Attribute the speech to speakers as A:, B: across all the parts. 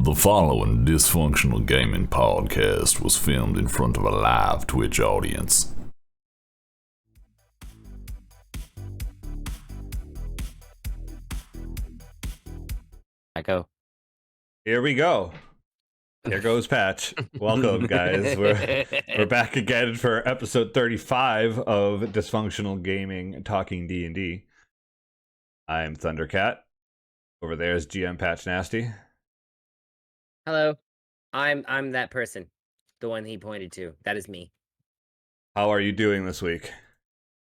A: The following dysfunctional gaming podcast was filmed in front of a live Twitch audience.
B: Echo.
C: Here we go. There goes Patch. Welcome, guys. We're back again for episode 35 of Dysfunctional Gaming Talking D&D. I'm Thundercat. Over there is GM Patch Nasty.
B: Hello. I'm that person. The one he pointed to. That is me.
C: How are you doing this week?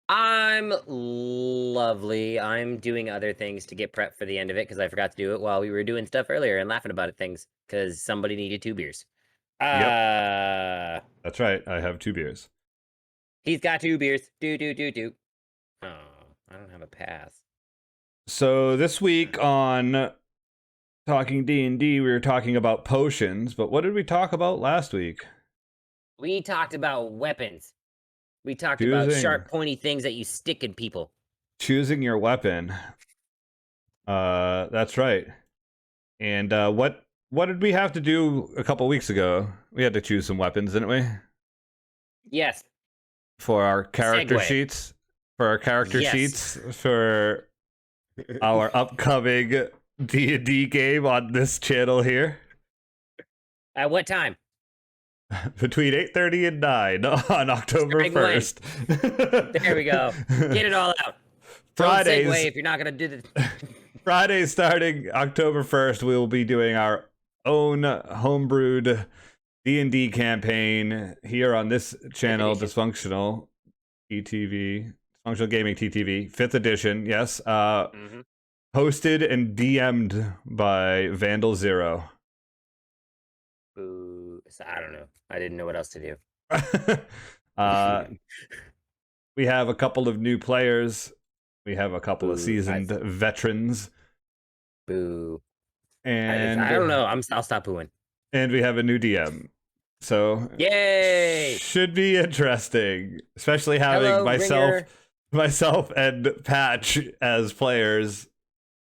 B: I'm lovely. I'm doing other things to get prepped for the end of it because I forgot to do it while we were doing stuff earlier and laughing about it things because somebody needed 2 beers.
C: Yep. That's right. I have 2 beers.
B: He's got 2 beers. Do. Oh, I don't have a pass.
C: So this week on Talking D&D, we were talking about potions, but what did we talk about last week?
B: We talked about weapons. We talked about sharp, pointy things that you stick in people.
C: Choosing your weapon. That's right. And what did we have to do a couple weeks ago? We had to choose some weapons, didn't we?
B: Yes.
C: For our character sheets. For our character sheets for our upcoming D&D game on this channel here.
B: At what time?
C: Between 8:30 and 9 on October 1st.
B: There we go. Get it all out.
C: Fridays.
B: Don't segue if you're not going to do this.
C: Friday starting October 1st, we will be doing our own homebrewed D&D campaign here on this channel, Dysfunctional TTV, Dysfunctional Gaming TTV, 5th edition, yes. Hosted and DM'd by Vandal Zero.
B: Ooh, so I don't know. I didn't know what else to do.
C: We have a couple of new players. We have a couple of seasoned veterans.
B: Boo.
C: And
B: I don't know. I'll stop booing.
C: And we have a new DM. So
B: yay!
C: Should be interesting, especially having myself and Patch as players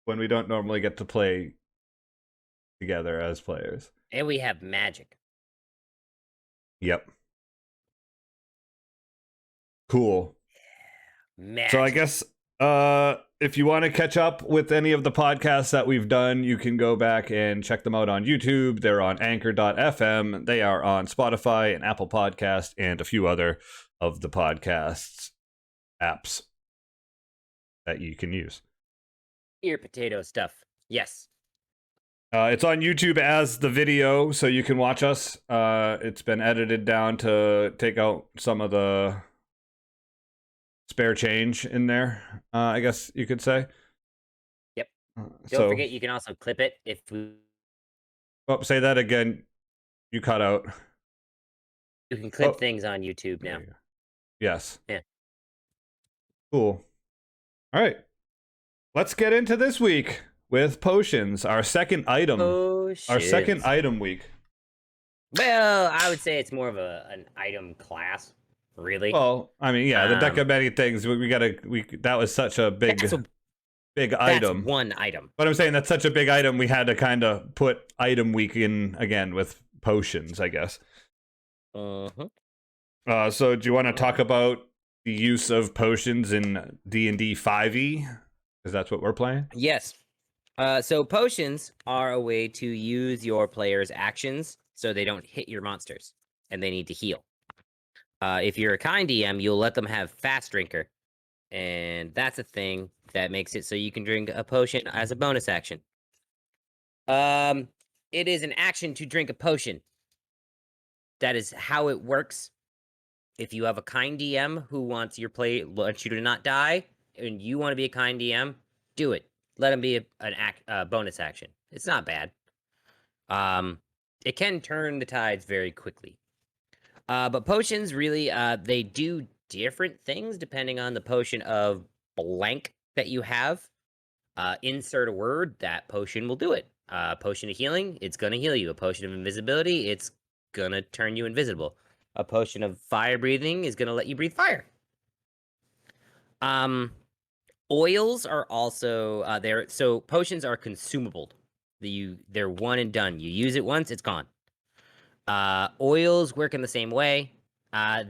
C: when we don't normally get to play together as players.
B: And we have magic.
C: Yep. Cool.
B: Magic.
C: So I guess if you want to catch up with any of the podcasts that we've done, you can go back and check them out on YouTube. They're on anchor.fm. They are on Spotify and Apple Podcast and a few other of the podcasts apps that you can use.
B: Ear potato stuff. Yes.
C: It's on YouTube as the video, so you can watch us. It's been edited down to take out some of the spare change in there, I guess you could say.
B: Yep. Don't forget, you can also clip it if we...
C: Oh, say that again. You cut out.
B: You can clip things on YouTube now.
C: Yes.
B: Yeah.
C: Cool. All right. Let's get into this week with potions, our second item. Our second item week.
B: Well, I would say it's more of an item class, really.
C: Well, I mean, yeah, the deck of many things. That was such a big item.
B: That's one item.
C: But I'm saying that's such a big item, we had to kind of put item week in again with potions, I guess. So do you want to talk about the use of potions in D&D 5e? Because that's what we're playing?
B: Yes. So potions are a way to use your player's actions so they don't hit your monsters and they need to heal. If you're a kind DM, you'll let them have fast drinker. And that's a thing that makes it so you can drink a potion as a bonus action. It is an action to drink a potion. That is how it works. If you have a kind DM who wants you to not die, and you want to be a kind DM, do it. Let them be a bonus action. It's not bad. It can turn the tides very quickly. But potions really, they do different things depending on the potion of blank that you have. Insert a word, that potion will do it. Potion of healing, it's going to heal you. A potion of invisibility, it's going to turn you invisible. A potion of fire breathing is going to let you breathe fire. Oils are also there. So potions are consumable. They're one and done. You use it once, it's gone. Oils work in the same way.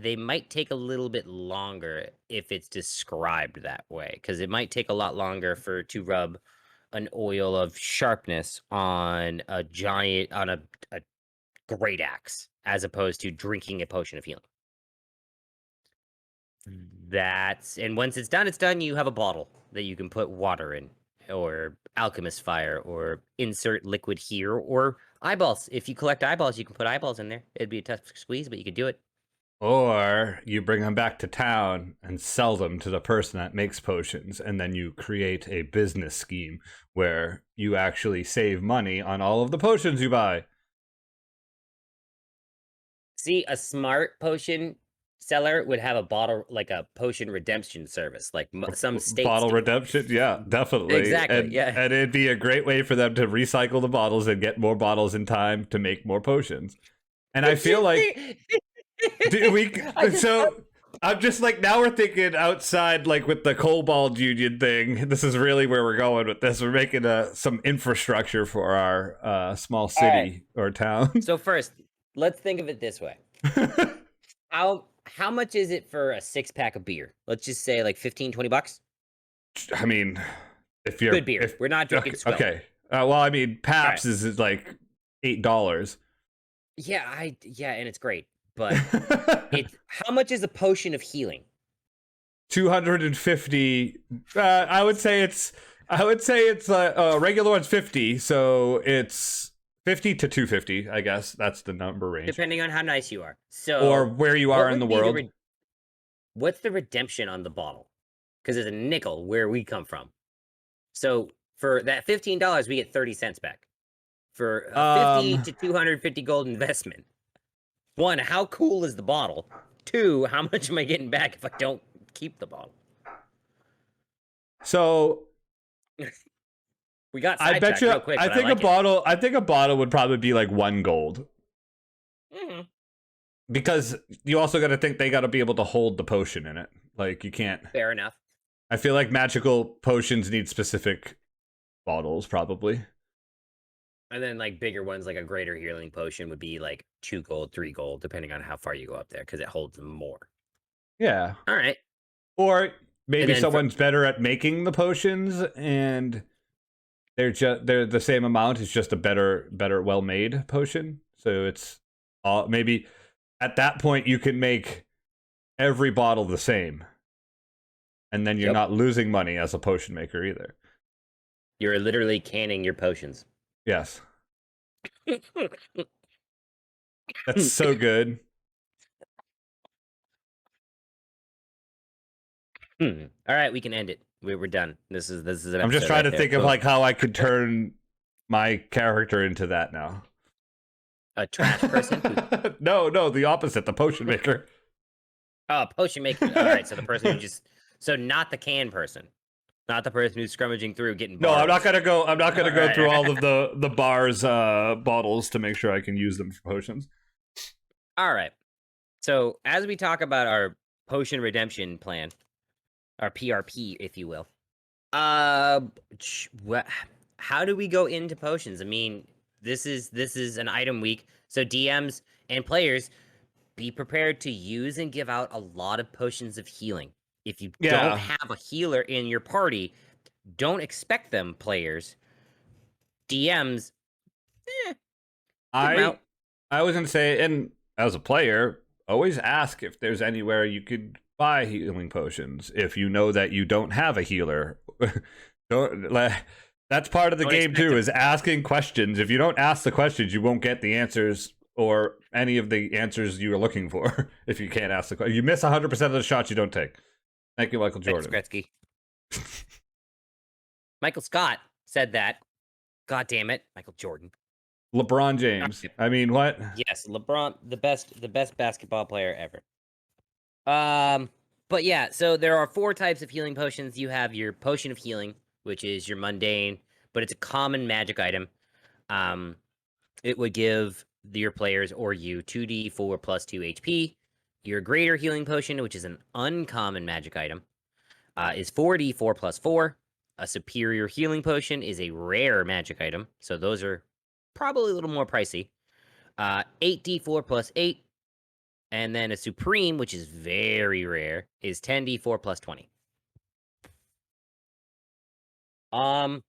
B: They might take a little bit longer if it's described that way, because it might take a lot longer to rub an oil of sharpness on a great axe, as opposed to drinking a potion of healing. And once it's done. You have a bottle that you can put water in, or alchemist fire, or insert liquid here, or eyeballs. If you collect eyeballs, you can put eyeballs in there. It'd be a tough squeeze, but you could do it.
C: Or you bring them back to town and sell them to the person that makes potions, and then you create a business scheme where you actually save money on all of the potions you buy.
B: See, a smart potion seller would have a bottle, like a potion redemption service, like some states
C: bottle
B: do.
C: redemption. Yeah, definitely.
B: Exactly.
C: And it'd be a great way for them to recycle the bottles and get more bottles in time to make more potions. And I feel like so I'm just like, now we're thinking outside, like with the Kobold Union thing. This is really where we're going with this. We're making some infrastructure for our small city or town.
B: So first, let's think of it this way. How much is it for a 6-pack of beer? Let's just say like $15-20.
C: I mean, if you're
B: good beer, we're not drinking Swill.
C: Okay. Well, I mean, Pabst is like $8.
B: Yeah, and it's great. But how much is a potion of healing?
C: 250. I would say it's regular one's 50, so it's 50 to 250. I guess that's the number range,
B: depending on how nice you are. So,
C: or where you are in the world.
B: What's the redemption on the bottle? Because it's a nickel where we come from. So for that $15, we get 30 cents back. For a 50 to 250 gold investment. 1, how cool is the bottle? 2, how much am I getting back if I don't keep the bottle?
C: So
B: we got
C: I bet you.
B: real quick,
C: I think a bottle would probably be like 1 gold.
B: Mm-hmm.
C: Because you also got to think they got to be able to hold the potion in it. Like, you can't.
B: Fair enough.
C: I feel like magical potions need specific bottles, probably.
B: And then, like, bigger ones, like a greater healing potion, would be like 2 gold, 3 gold, depending on how far you go up there, because it holds them more.
C: Yeah.
B: All right.
C: Or maybe someone's better at making the potions, and they're the same amount. It's just a better, well-made potion. So it's maybe at that point you can make every bottle the same, and then you're not losing money as a potion maker either.
B: You're literally canning your potions.
C: Yes. That's so good.
B: All right, we can end it. We're done. This is.
C: I'm just trying to think of like how I could turn my character into that now.
B: A trash person?
C: No, the opposite. The potion maker.
B: Oh, potion maker. All right, so the person who so not the can person. Not the person who's scrummaging through getting bars.
C: No, I'm not gonna go through all of the bars bottles to make sure I can use them for potions.
B: All right. So as we talk about our potion redemption plan, our PRP, if you will, how do we go into potions? I mean, this is an item week, so DMs and players, be prepared to use and give out a lot of potions of healing. If you don't have a healer in your party, don't expect them, players. DMs,
C: I was gonna say, and as a player, always ask if there's anywhere you could buy healing potions if you know that you don't have a healer. That's part of the game too, is asking questions. If you don't ask the questions, you won't get the answers or any of the answers you were looking for. If you can't ask the question, you miss 100% of the shots you don't take. Thank you, Michael Jordan.
B: Thanks, Gretzky. Michael Scott said that. God damn it, Michael Jordan.
C: LeBron James. I mean, what?
B: Yes, LeBron, the best basketball player ever. But yeah, so there are 4 types of healing potions. You have your potion of healing, which is your mundane, but it's a common magic item. It would give your players or you 2d4 plus 2 HP. Your greater healing potion, which is an uncommon magic item, is 4d4 plus 4. A superior healing potion is a rare magic item, so those are probably a little more pricey. 8d4 plus 8, and then a supreme, which is very rare, is 10d4 plus 20. Out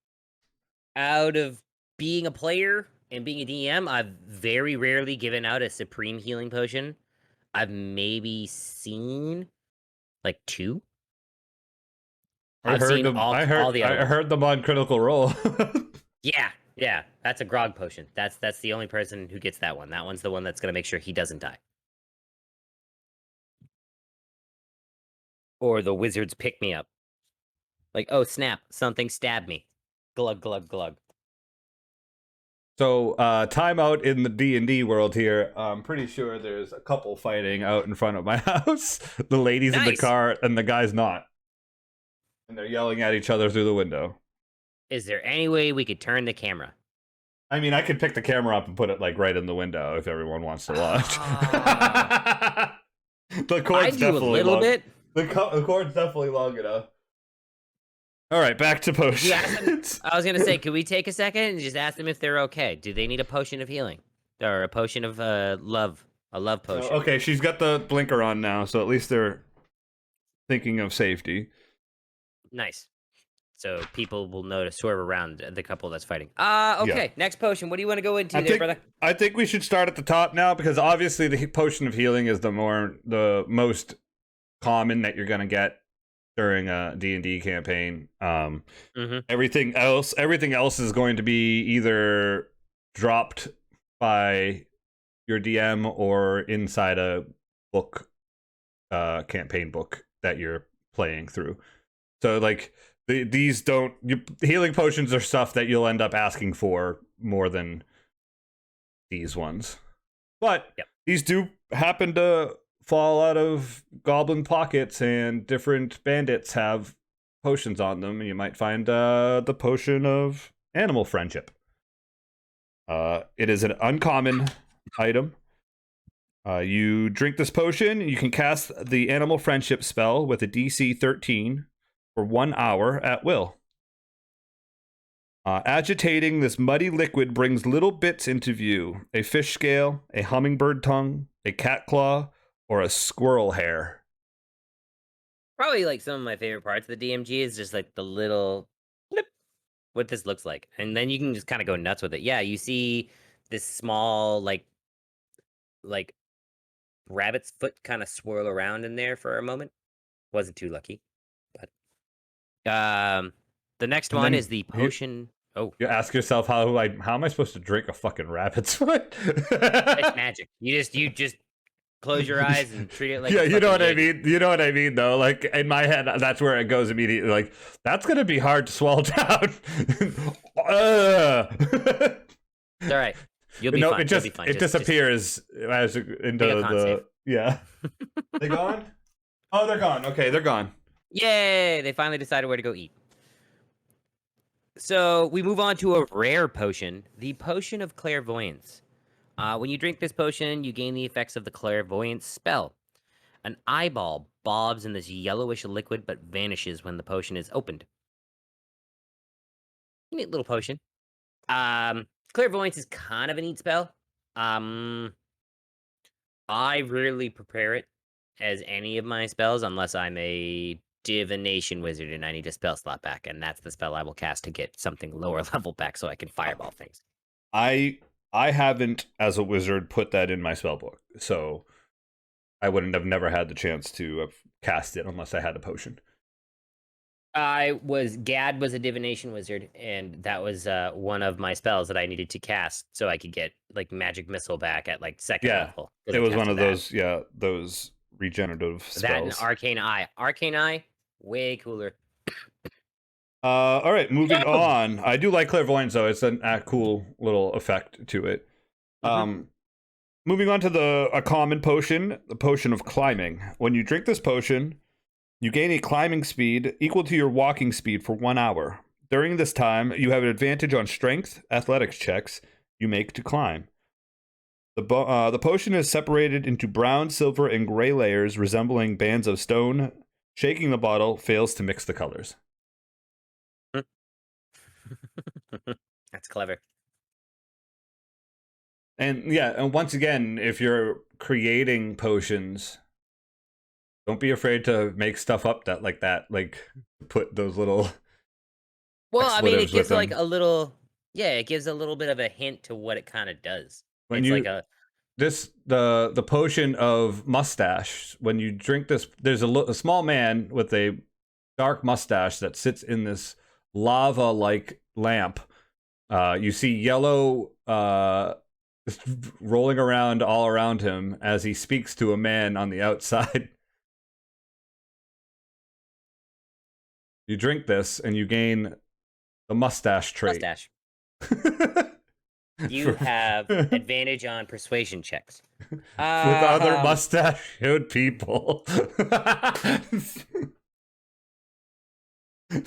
B: of being a player and being a DM, I've very rarely given out a supreme healing potion. I've maybe seen like 2. I've seen all the other
C: I
B: ones.
C: heard them on Critical Role.
B: Yeah, that's a grog potion. That's the only person who gets that one. That one's the one that's gonna make sure he doesn't die. Or the wizards pick me up. Like, oh snap, something stabbed me. Glug glug glug.
C: So, time out in the D&D world here. I'm pretty sure there's a couple fighting out in front of my house. The lady's in the car and the guy's not. And they're yelling at each other through the window.
B: Is there any way we could turn the camera?
C: I mean, I could pick the camera up and put it like right in the window if everyone wants to watch. The cord's definitely
B: a little
C: long.
B: bit.
C: The cord's definitely long enough. All right, back to potions.
B: I was gonna say, could we take a second and just ask them if they're okay? Do they need a potion of healing or a potion of love? A love potion.
C: Okay, she's got the blinker on now, so at least they're thinking of safety.
B: Nice. So people will know to swerve around the couple that's fighting. Okay. Yeah. Next potion. What do you want to go into brother?
C: I think we should start at the top now, because obviously the potion of healing is the most common that you're gonna get during a D&D campaign. Everything else is going to be either dropped by your DM or inside a book, campaign book that you're playing through. So like healing potions are stuff that you'll end up asking for more than these ones. But these do happen to fall out of goblin pockets, and different bandits have potions on them. You might find the potion of animal friendship. It is an uncommon item. You drink this potion, you can cast the animal friendship spell with a DC 13 for 1 hour at will. Agitating this muddy liquid brings little bits into view: a fish scale, a hummingbird tongue, a cat claw, or a squirrel hair.
B: Probably like some of my favorite parts of the DMG is just like the little blip, what this looks like. And then you can just kind of go nuts with it. Yeah, you see this small like rabbit's foot kind of swirl around in there for a moment. Wasn't too lucky. But the next one is the potion. You
C: ask yourself, how am I supposed to drink a fucking rabbit's foot?
B: It's magic. You just close your eyes and treat it like
C: you know what I mean. You know what I mean, though. Like in my head, that's where it goes immediately. Like that's gonna be hard to swallow down.
B: It's all right. You'll be fine.
C: It disappears as into the They gone? Oh, they're gone. Okay, they're gone.
B: Yay! They finally decided where to go eat. So we move on to a rare potion, the Potion of Clairvoyance. When you drink this potion, you gain the effects of the Clairvoyance spell. An eyeball bobs in this yellowish liquid but vanishes when the potion is opened. Neat little potion. Clairvoyance is kind of a neat spell. I rarely prepare it as any of my spells unless I'm a divination wizard and I need a spell slot back, and that's the spell I will cast to get something lower level back so I can fireball things.
C: I haven't, as a wizard, put that in my spellbook, so I wouldn't have never had the chance to have cast it unless I had a potion.
B: Gad was a divination wizard, and that was one of my spells that I needed to cast so I could get like magic missile back at like second level.
C: It was one of those regenerative spells.
B: That and Arcane Eye. Arcane Eye, way cooler.
C: All right, moving on. I do like Clairvoyance, though. It's a cool little effect to it. Moving on to a common potion, the Potion of Climbing. When you drink this potion, you gain a climbing speed equal to your walking speed for 1 hour. During this time, you have an advantage on strength, athletics checks you make to climb. The potion is separated into brown, silver, and gray layers resembling bands of stone. Shaking the bottle fails to mix the colors.
B: That's clever.
C: And yeah, and once again, if you're creating potions, don't be afraid to make stuff up like that. Like put those little
B: Well, I mean, it
C: expletives with
B: gives like
C: them.
B: a little, yeah, it gives a little bit of a hint to what it kind of does.
C: When
B: It's like
C: you
B: a,
C: the potion of mustache, when you drink this, there's a small man with a dark mustache that sits in this lava like lamp. You see yellow rolling around all around him as he speaks to a man on the outside. You drink this and you gain the mustache trait.
B: mustache. You have advantage on persuasion checks.
C: With other
B: Um,
C: mustachioed people.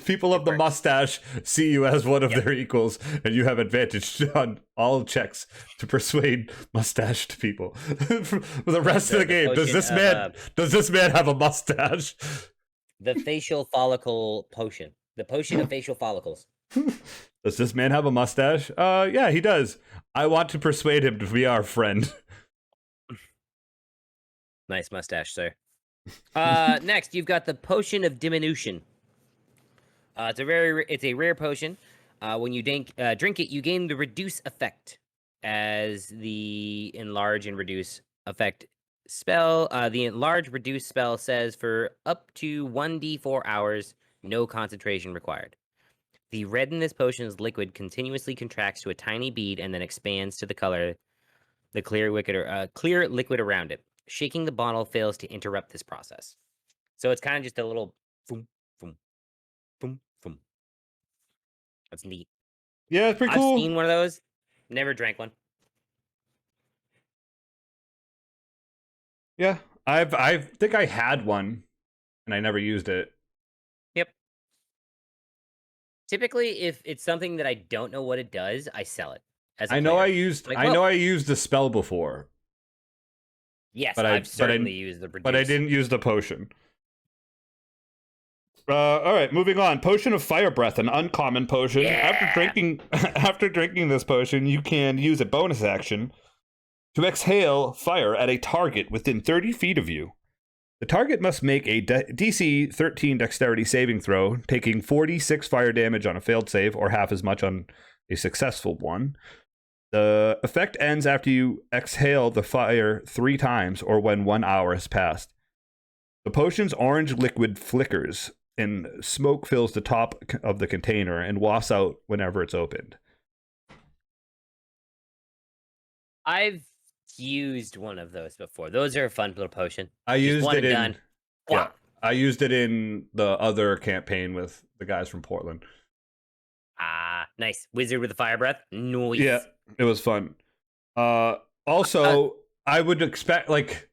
C: People of the
B: works.
C: mustache see you as one of
B: Yep.
C: their equals, and you have advantage on all checks to persuade mustached people. For the rest of the game, does
B: potion
C: this man have a mustache?
B: The facial follicle potion. The potion of facial follicles.
C: Does this man have a mustache? Yeah, he does. I want to persuade him to be our friend.
B: Nice mustache, sir. Next, you've got the potion of diminution. It's a rare potion. When you drink it, you gain the reduce effect as the enlarge and reduce effect spell. The enlarge reduce spell says for up to 1d4 hours, no concentration required. The red in this potion's liquid continuously contracts to a tiny bead and then expands to the clear liquid around it. Shaking the bottle fails to interrupt this process. So it's kind of just a little boom, boom, boom, boom. That's neat.
C: Yeah, it's pretty
B: I've
C: cool.
B: seen one of those. Never drank one.
C: Yeah, I think I had one, and I never used it.
B: Yep. Typically, if it's something that I don't know what it does, I sell it. As a
C: I know
B: player.
C: I used
B: Like,
C: I know I used the spell before,
B: Yes,
C: but
B: I've certainly used the reduce.
C: but I didn't use the potion. All right, moving on. Potion of Fire Breath, an uncommon potion.
B: Yeah!
C: After drinking this potion, you can use a bonus action to exhale fire at a target within 30 feet of you. The target must make a DC 13 Dexterity saving throw, taking 46 fire damage on a failed save, or half as much on a successful one. The effect ends after you exhale the fire 3 times, or when 1 hour has passed. The potion's orange liquid flickers, and smoke fills the top of the container and wafts out whenever it's opened.
B: I've used one of those before. Those are a fun little potion.
C: I
B: Just
C: used
B: one
C: it
B: and
C: in.
B: done.
C: Yeah, I used it in the other campaign with the guys from Portland.
B: Ah, nice. Wizard with a fire breath. Nice.
C: Yeah, it was fun. Also, I would expect, like,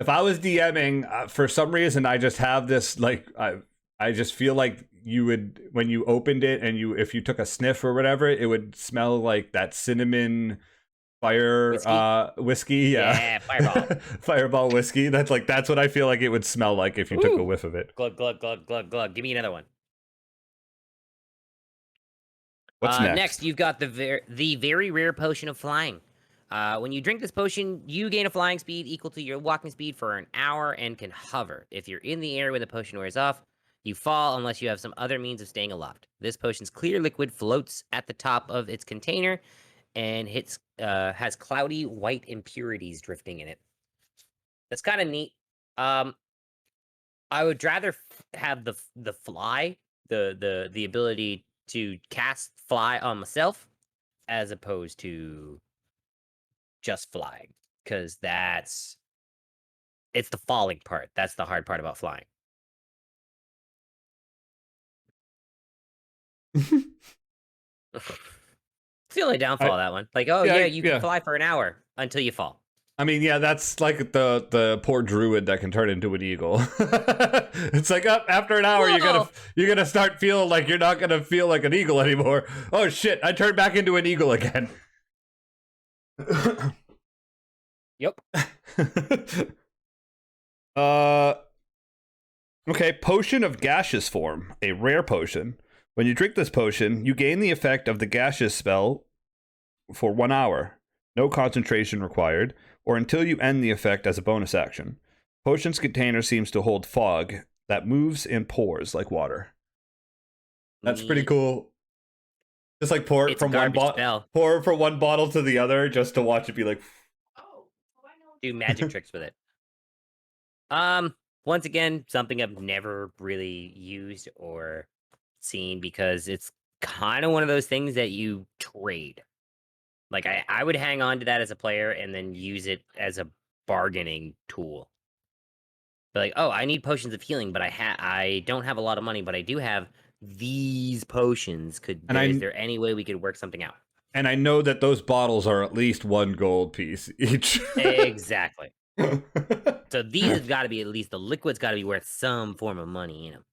C: if I was DMing, for some reason, I just have this, like, I just feel like you would, when you opened it and if you took a sniff or whatever, it would smell like that cinnamon fire whiskey.
B: Yeah, fireball.
C: Fireball whiskey. That's what I feel like it would smell like if you took a whiff of it.
B: Glug, glug, glug, glug, glug. Give me another one.
C: What's next?
B: Next, you've got the very rare potion of flying. When you drink this potion, you gain a flying speed equal to your walking speed for an hour and can hover. If you're in the air when the potion wears off, you fall unless you have some other means of staying aloft. This potion's clear liquid floats at the top of its container and has cloudy white impurities drifting in it. That's kind of neat. I would rather have the fly, the ability to cast fly on myself, as opposed to just flying, because it's the falling part. That's the hard part about flying. It's the only downfall of that one. Like, you can fly for an hour until you fall.
C: I mean, yeah, that's like the poor druid that can turn into an eagle. It's like, after an hour, you're gonna start feeling like you're not gonna feel like an eagle anymore. Oh shit! I turned back into an eagle again.
B: Yep.
C: Okay, potion of gaseous form, a rare potion. When you drink this potion, you gain the effect of the Gaseous spell for 1 hour. No concentration required, or until you end the effect as a bonus action. Potion's container seems to hold fog that moves and pours like water. That's pretty cool. Just like pour
B: It's
C: from
B: a garbage spell.
C: pour from one bottle to the other, just to watch it be like.
B: Do magic tricks with it. Once again, something I've never really used or seen because it's kind of one of those things that you trade. Like I would hang on to that as a player and then use it as a bargaining tool. But like, oh, I need potions of healing, but I don't have a lot of money, but I do have these potions. Is there any way we could work something out?
C: And I know that those bottles are at least 1 gold piece each.
B: Exactly. So these have got to be, at least the liquid's got to be worth some form of money in them.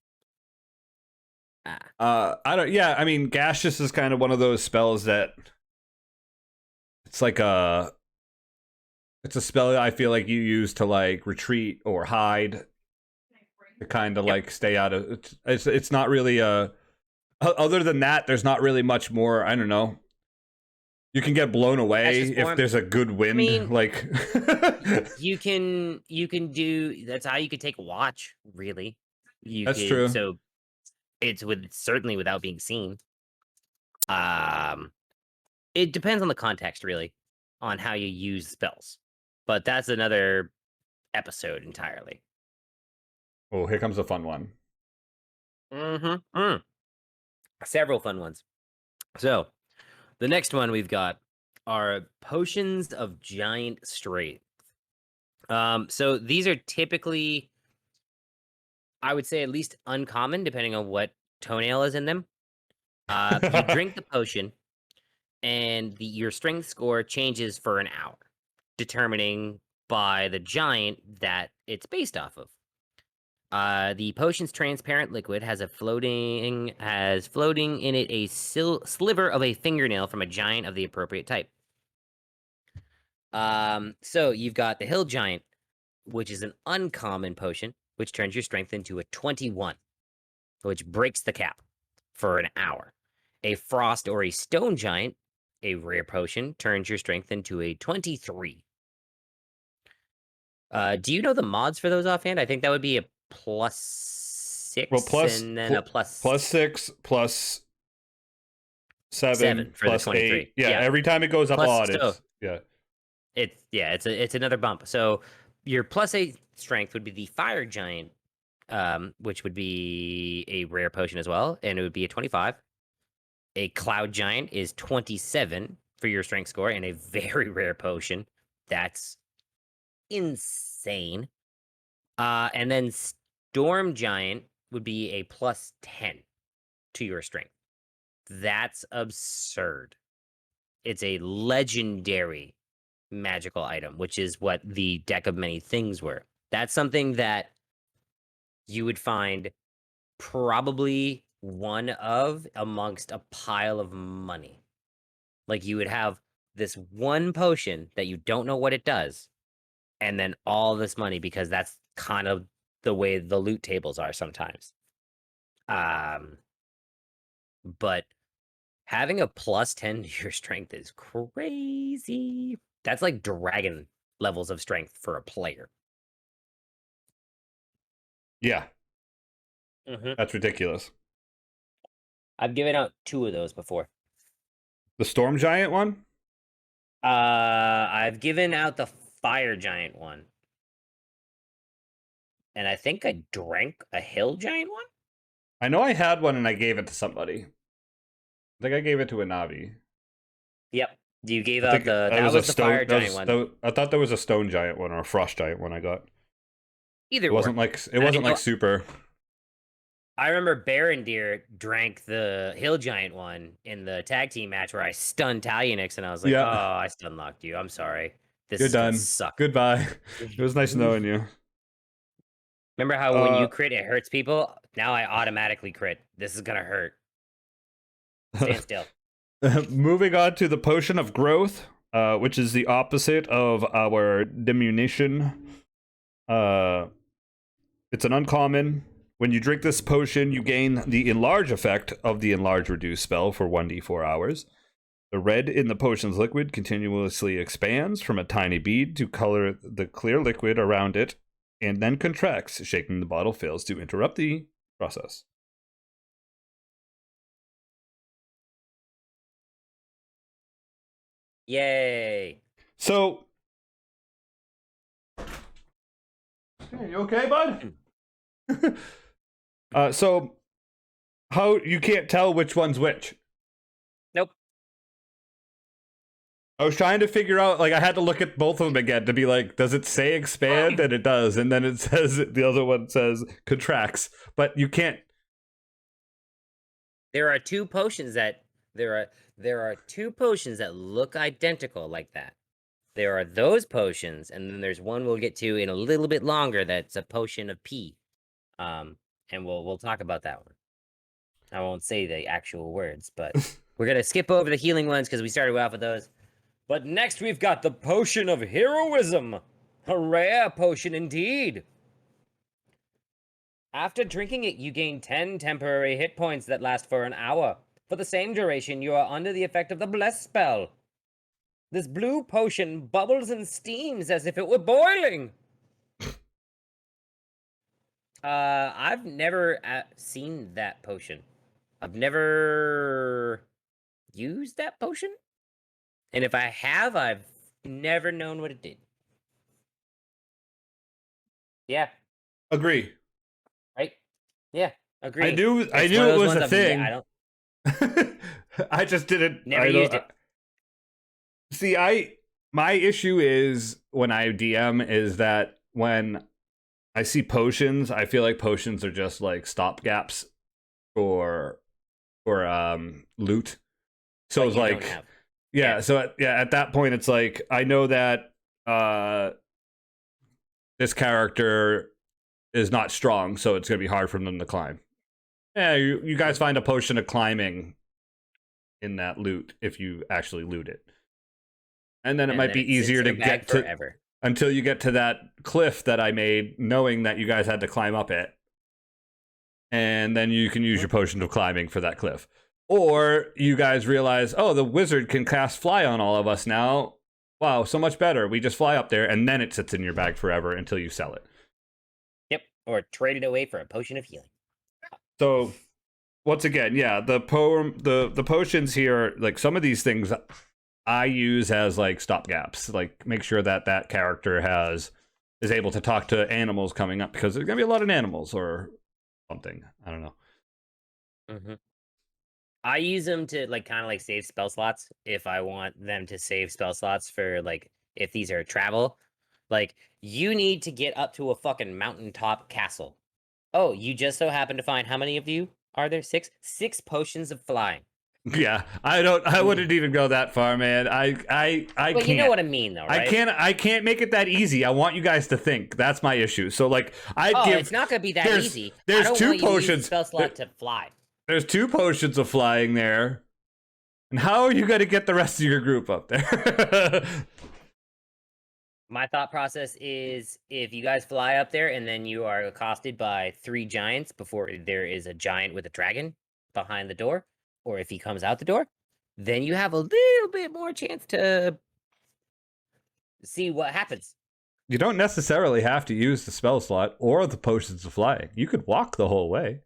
C: I mean, Gaseous is kind of one of those spells that it's like it's a spell I feel like you use to like retreat or hide, to kind of like stay out of it's not really other than that there's not really much more. I don't know. You can get blown away if there's a good wind. I mean, like
B: you can do. That's how you could take a watch. Really,
C: that's true.
B: So it's certainly without being seen. It depends on the context, really, on how you use spells. But that's another episode entirely.
C: Oh, here comes a fun one.
B: Several fun ones. So. The next one we've got are potions of giant strength. So these are typically, I would say, at least uncommon, depending on what toenail is in them. You drink the potion, and your strength score changes for an hour, determining by the giant that it's based off of. The potion's transparent liquid has floating in it a sliver of a fingernail from a giant of the appropriate type. So you've got the Hill Giant, which is an uncommon potion, which turns your strength into a 21, which breaks the cap for an hour. A Frost or a Stone Giant, a rare potion, turns your strength into a 23. Do you know the mods for those offhand? I think that would be a +6 and then a
C: +6 +7
B: for the
C: 23. 8. Yeah, every time it goes up odd,
B: it's another bump. So your +8 strength would be the Fire Giant, which would be a rare potion as well, and it would be a 25. A Cloud Giant is 27 for your strength score, and a very rare potion. That's insane. And then Storm Giant would be a +10 to your strength. That's absurd. It's a legendary magical item, which is what the Deck of Many Things were. That's something that you would find probably one of amongst a pile of money. Like you would have this one potion that you don't know what it does, and then all this money, because that's kind of the way the loot tables are sometimes. But having a +10 to your strength is crazy. That's like dragon levels of strength for a player.
C: Yeah. That's ridiculous.
B: I've given out 2 of those before.
C: The Storm Giant one?
B: I've given out the Fire Giant one. And I think I drank a Hill Giant one?
C: I know I had one and I gave it to somebody. I think I gave it to a Navi.
B: Yep. You gave out that was the Fire Giant one.
C: I thought there was a Stone Giant one or a Frost Giant one I got.
B: Either
C: it wasn't like super.
B: I remember Barondeer drank the Hill Giant one in the tag team match where I stunned Talionix, and I was like, "Oh, I stun locked you. I'm sorry.
C: You're done. Suck. Goodbye. It was nice knowing you."
B: Remember how when you crit, it hurts people? Now I automatically crit. This is gonna hurt. Stand still.
C: Moving on to the Potion of Growth, which is the opposite of our Diminution. It's an uncommon. When you drink this potion, you gain the enlarge effect of the enlarge reduce spell for 1d4 hours. The red in the potion's liquid continuously expands from a tiny bead to color the clear liquid around it, and then contracts. Shaking the bottle fails to interrupt the process.
B: Yay.
C: So, hey, you okay, bud? So, how you can't tell which one's which?
B: Nope.
C: I was trying to figure out, like, I had to look at both of them again to be like, does it say expand? And it does. And then it says, the other one says contracts. But you can't.
B: There are two potions that there are two potions that look identical like that. There are those potions, and then there's one we'll get to in a little bit longer that's a potion of pee. And we'll talk about that one. I won't say the actual words, but we're gonna skip over the healing ones because we started off with those. But next we've got the Potion of Heroism. A rare potion indeed. After drinking it, you gain 10 temporary hit points that last for an hour. For the same duration, you are under the effect of the Bless spell. This blue potion bubbles and steams as if it were boiling. I've never seen that potion. I've never used that potion. And if I have, I've never known what it did. Yeah.
C: Agree.
B: Right? Yeah, agree.
C: I knew it was a thing.
B: I don't.
C: I just didn't.
B: Never used it.
C: See, my issue is when I DM is that when I see potions, I feel like potions are just like stopgaps for loot. So
B: But
C: it's
B: you
C: like,
B: don't have.
C: yeah. So at that point, it's like I know that this character is not strong, so it's gonna be hard for them to climb. Yeah, you guys find a potion of climbing in that loot if you actually loot it. And then it might be easier to get to
B: forever.
C: Until you get to that cliff that I made, knowing that you guys had to climb up it. And then you can use your potion of climbing for that cliff. Or you guys realize, oh, the wizard can cast fly on all of us now. Wow, so much better. We just fly up there, and then it sits in your bag forever until you sell it.
B: Yep, or trade it away for a potion of healing.
C: So, once again, yeah, the potions here, like some of these things I use as like stopgaps, like make sure that that character is able to talk to animals coming up because there's gonna be a lot of animals or something. I don't know.
B: Mm-hmm. I use them to like kind of like save spell slots if I want them to save spell slots for like if these are travel. Like you need to get up to a fucking mountaintop castle. Oh, you just so happen to find how many of you are there? 6 potions of flying.
C: Yeah, I wouldn't even go that far, man. I
B: Well,
C: can't.
B: you know what I mean, though, right?
C: I can't make it that easy. I want you guys to think. That's my issue. So like,
B: it's not gonna be that easy.
C: There's
B: I don't
C: two
B: want you to use
C: potions.
B: the spell slot to fly.
C: There's 2 potions of flying there. And how are you going to get the rest of your group up there?
B: My thought process is if you guys fly up there and then you are accosted by 3 giants before there is a giant with a dragon behind the door, or if he comes out the door, then you have a little bit more chance to see what happens.
C: You don't necessarily have to use the spell slot or the potions of flying. You could walk the whole way.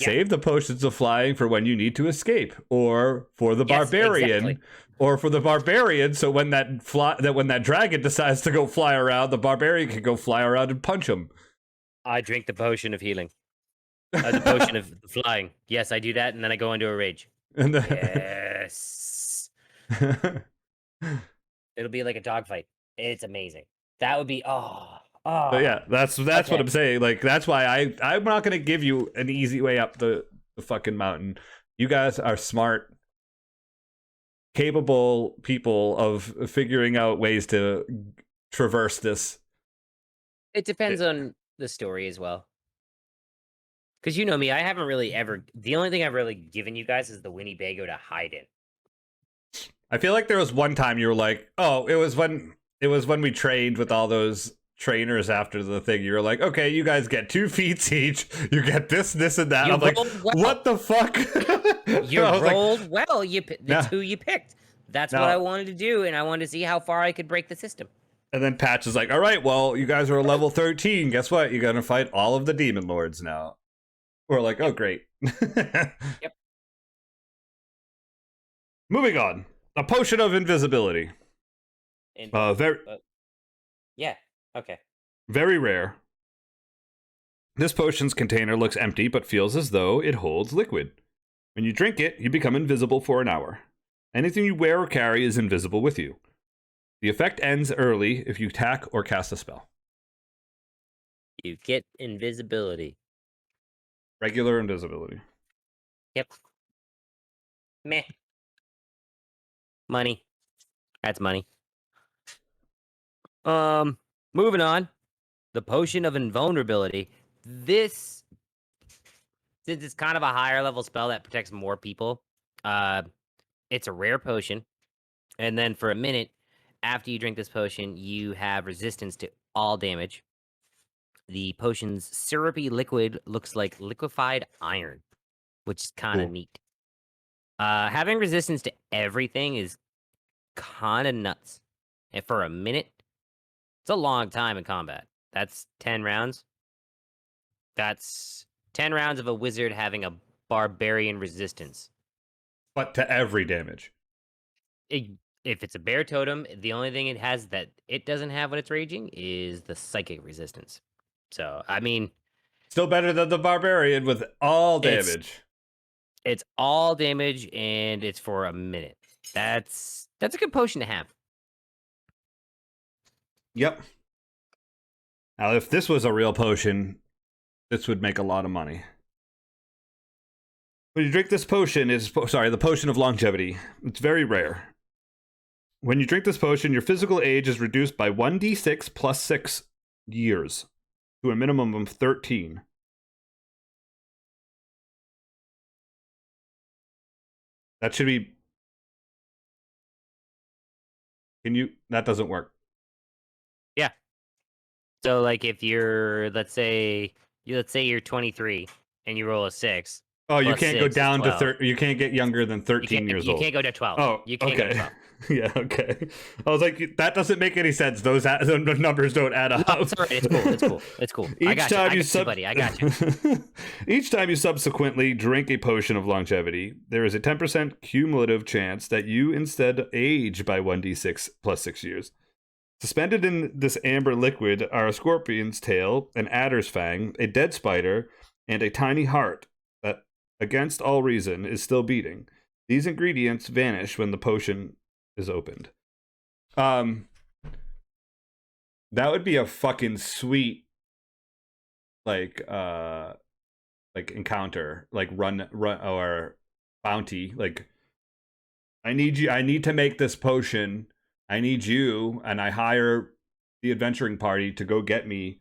C: Yeah. Save the potions of flying for when you need to escape, or for the barbarian, exactly. Or for the barbarian. So when that dragon decides to go fly around, the barbarian can go fly around and punch him.
B: I drink the potion of healing, the potion of flying. Yes, I do that, and then I go into a rage. Yes, it'll be like a dogfight. It's amazing. That would be
C: But yeah, that's okay. What I'm saying. Like that's why I'm not gonna give you an easy way up the fucking mountain. You guys are smart, capable people of figuring out ways to traverse this.
B: It depends on the story as well. Because you know me, I haven't really ever. The only thing I've really given you guys is the Winnebago to hide in.
C: I feel like there was one time you were like, "Oh, it was when we trained with all those trainers after the thing. You were like, okay, you guys get 2 feats each. You get this, and that.
B: You
C: I'm like,
B: rolled well.
C: what the fuck?
B: You
C: I was
B: rolled well. It's
C: Nah.
B: who you picked. That's
C: No.
B: what I wanted to do, and I wanted to see how far I could break the system.
C: And then Patch is like, all right, well, you guys are level 13. Guess what? You're going to fight all of the demon lords now. We're like, oh, great.
B: Yep.
C: Moving on. A potion of invisibility.
B: Yeah. Okay.
C: Very rare. This potion's container looks empty, but feels as though it holds liquid. When you drink it, you become invisible for an hour. Anything you wear or carry is invisible with you. The effect ends early if you attack or cast a spell.
B: You get invisibility.
C: Regular invisibility.
B: Yep. Meh. Money. That's money. Moving on. The potion of invulnerability. This, since it's kind of a higher level spell that protects more people, it's a rare potion. And then for a minute, after you drink this potion, you have resistance to all damage. The potion's syrupy liquid looks like liquefied iron, which is kind of
C: Cool.
B: neat. Having resistance to everything is kind of nuts. And for a minute, it's a long time in combat. That's 10 rounds. That's 10 rounds of a wizard having a barbarian resistance.
C: But to every damage.
B: If it's a bear totem, the only thing it has that it doesn't have when it's raging is the psychic resistance. So, I mean...
C: Still better than the barbarian with all damage.
B: It's all damage, and it's for a minute. That's a good potion to have.
C: Yep. Now, if this was a real potion, this would make a lot of money. When you drink this potion, the potion of longevity. It's very rare. When you drink this potion, your physical age is reduced by 1d6 plus 6 years to a minimum of 13. That should be... That doesn't work.
B: Yeah. So, like, if you're, let's say you're 23 and you roll a 6.
C: Oh, you can't go down to 13. You can't get younger than 13 years old.
B: You can't go to 12.
C: Oh,
B: you can't go to 12.
C: Yeah, okay. I was like, that doesn't make any sense. Those the numbers don't add up.
B: No, it's all right. It's cool. I got you, buddy. I got you.
C: Each time you subsequently drink a potion of longevity, there is a 10% cumulative chance that you instead age by 1d6 plus 6 years. Suspended in this amber liquid are a scorpion's tail, an adder's fang, a dead spider, and a tiny heart that, against all reason, is still beating. These ingredients vanish when the potion is opened. That would be a fucking sweet encounter, like run or bounty. Like, I need to make this potion. I need you, and I hire the adventuring party to go get me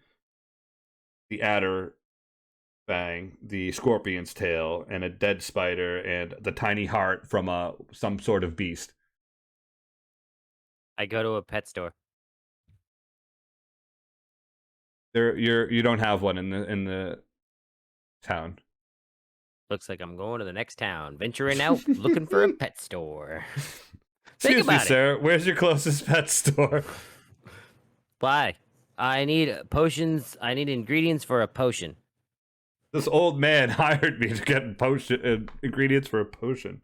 C: the adder fang, the scorpion's tail, and a dead spider, and the tiny heart from some sort of beast.
B: I go to a pet store.
C: You don't have one in the town.
B: Looks like I'm going to the next town, venturing out, looking for a pet store.
C: Excuse me, sir. Where's your closest pet store?
B: Why? I need potions. I need ingredients for a potion.
C: This old man hired me to get ingredients for a potion.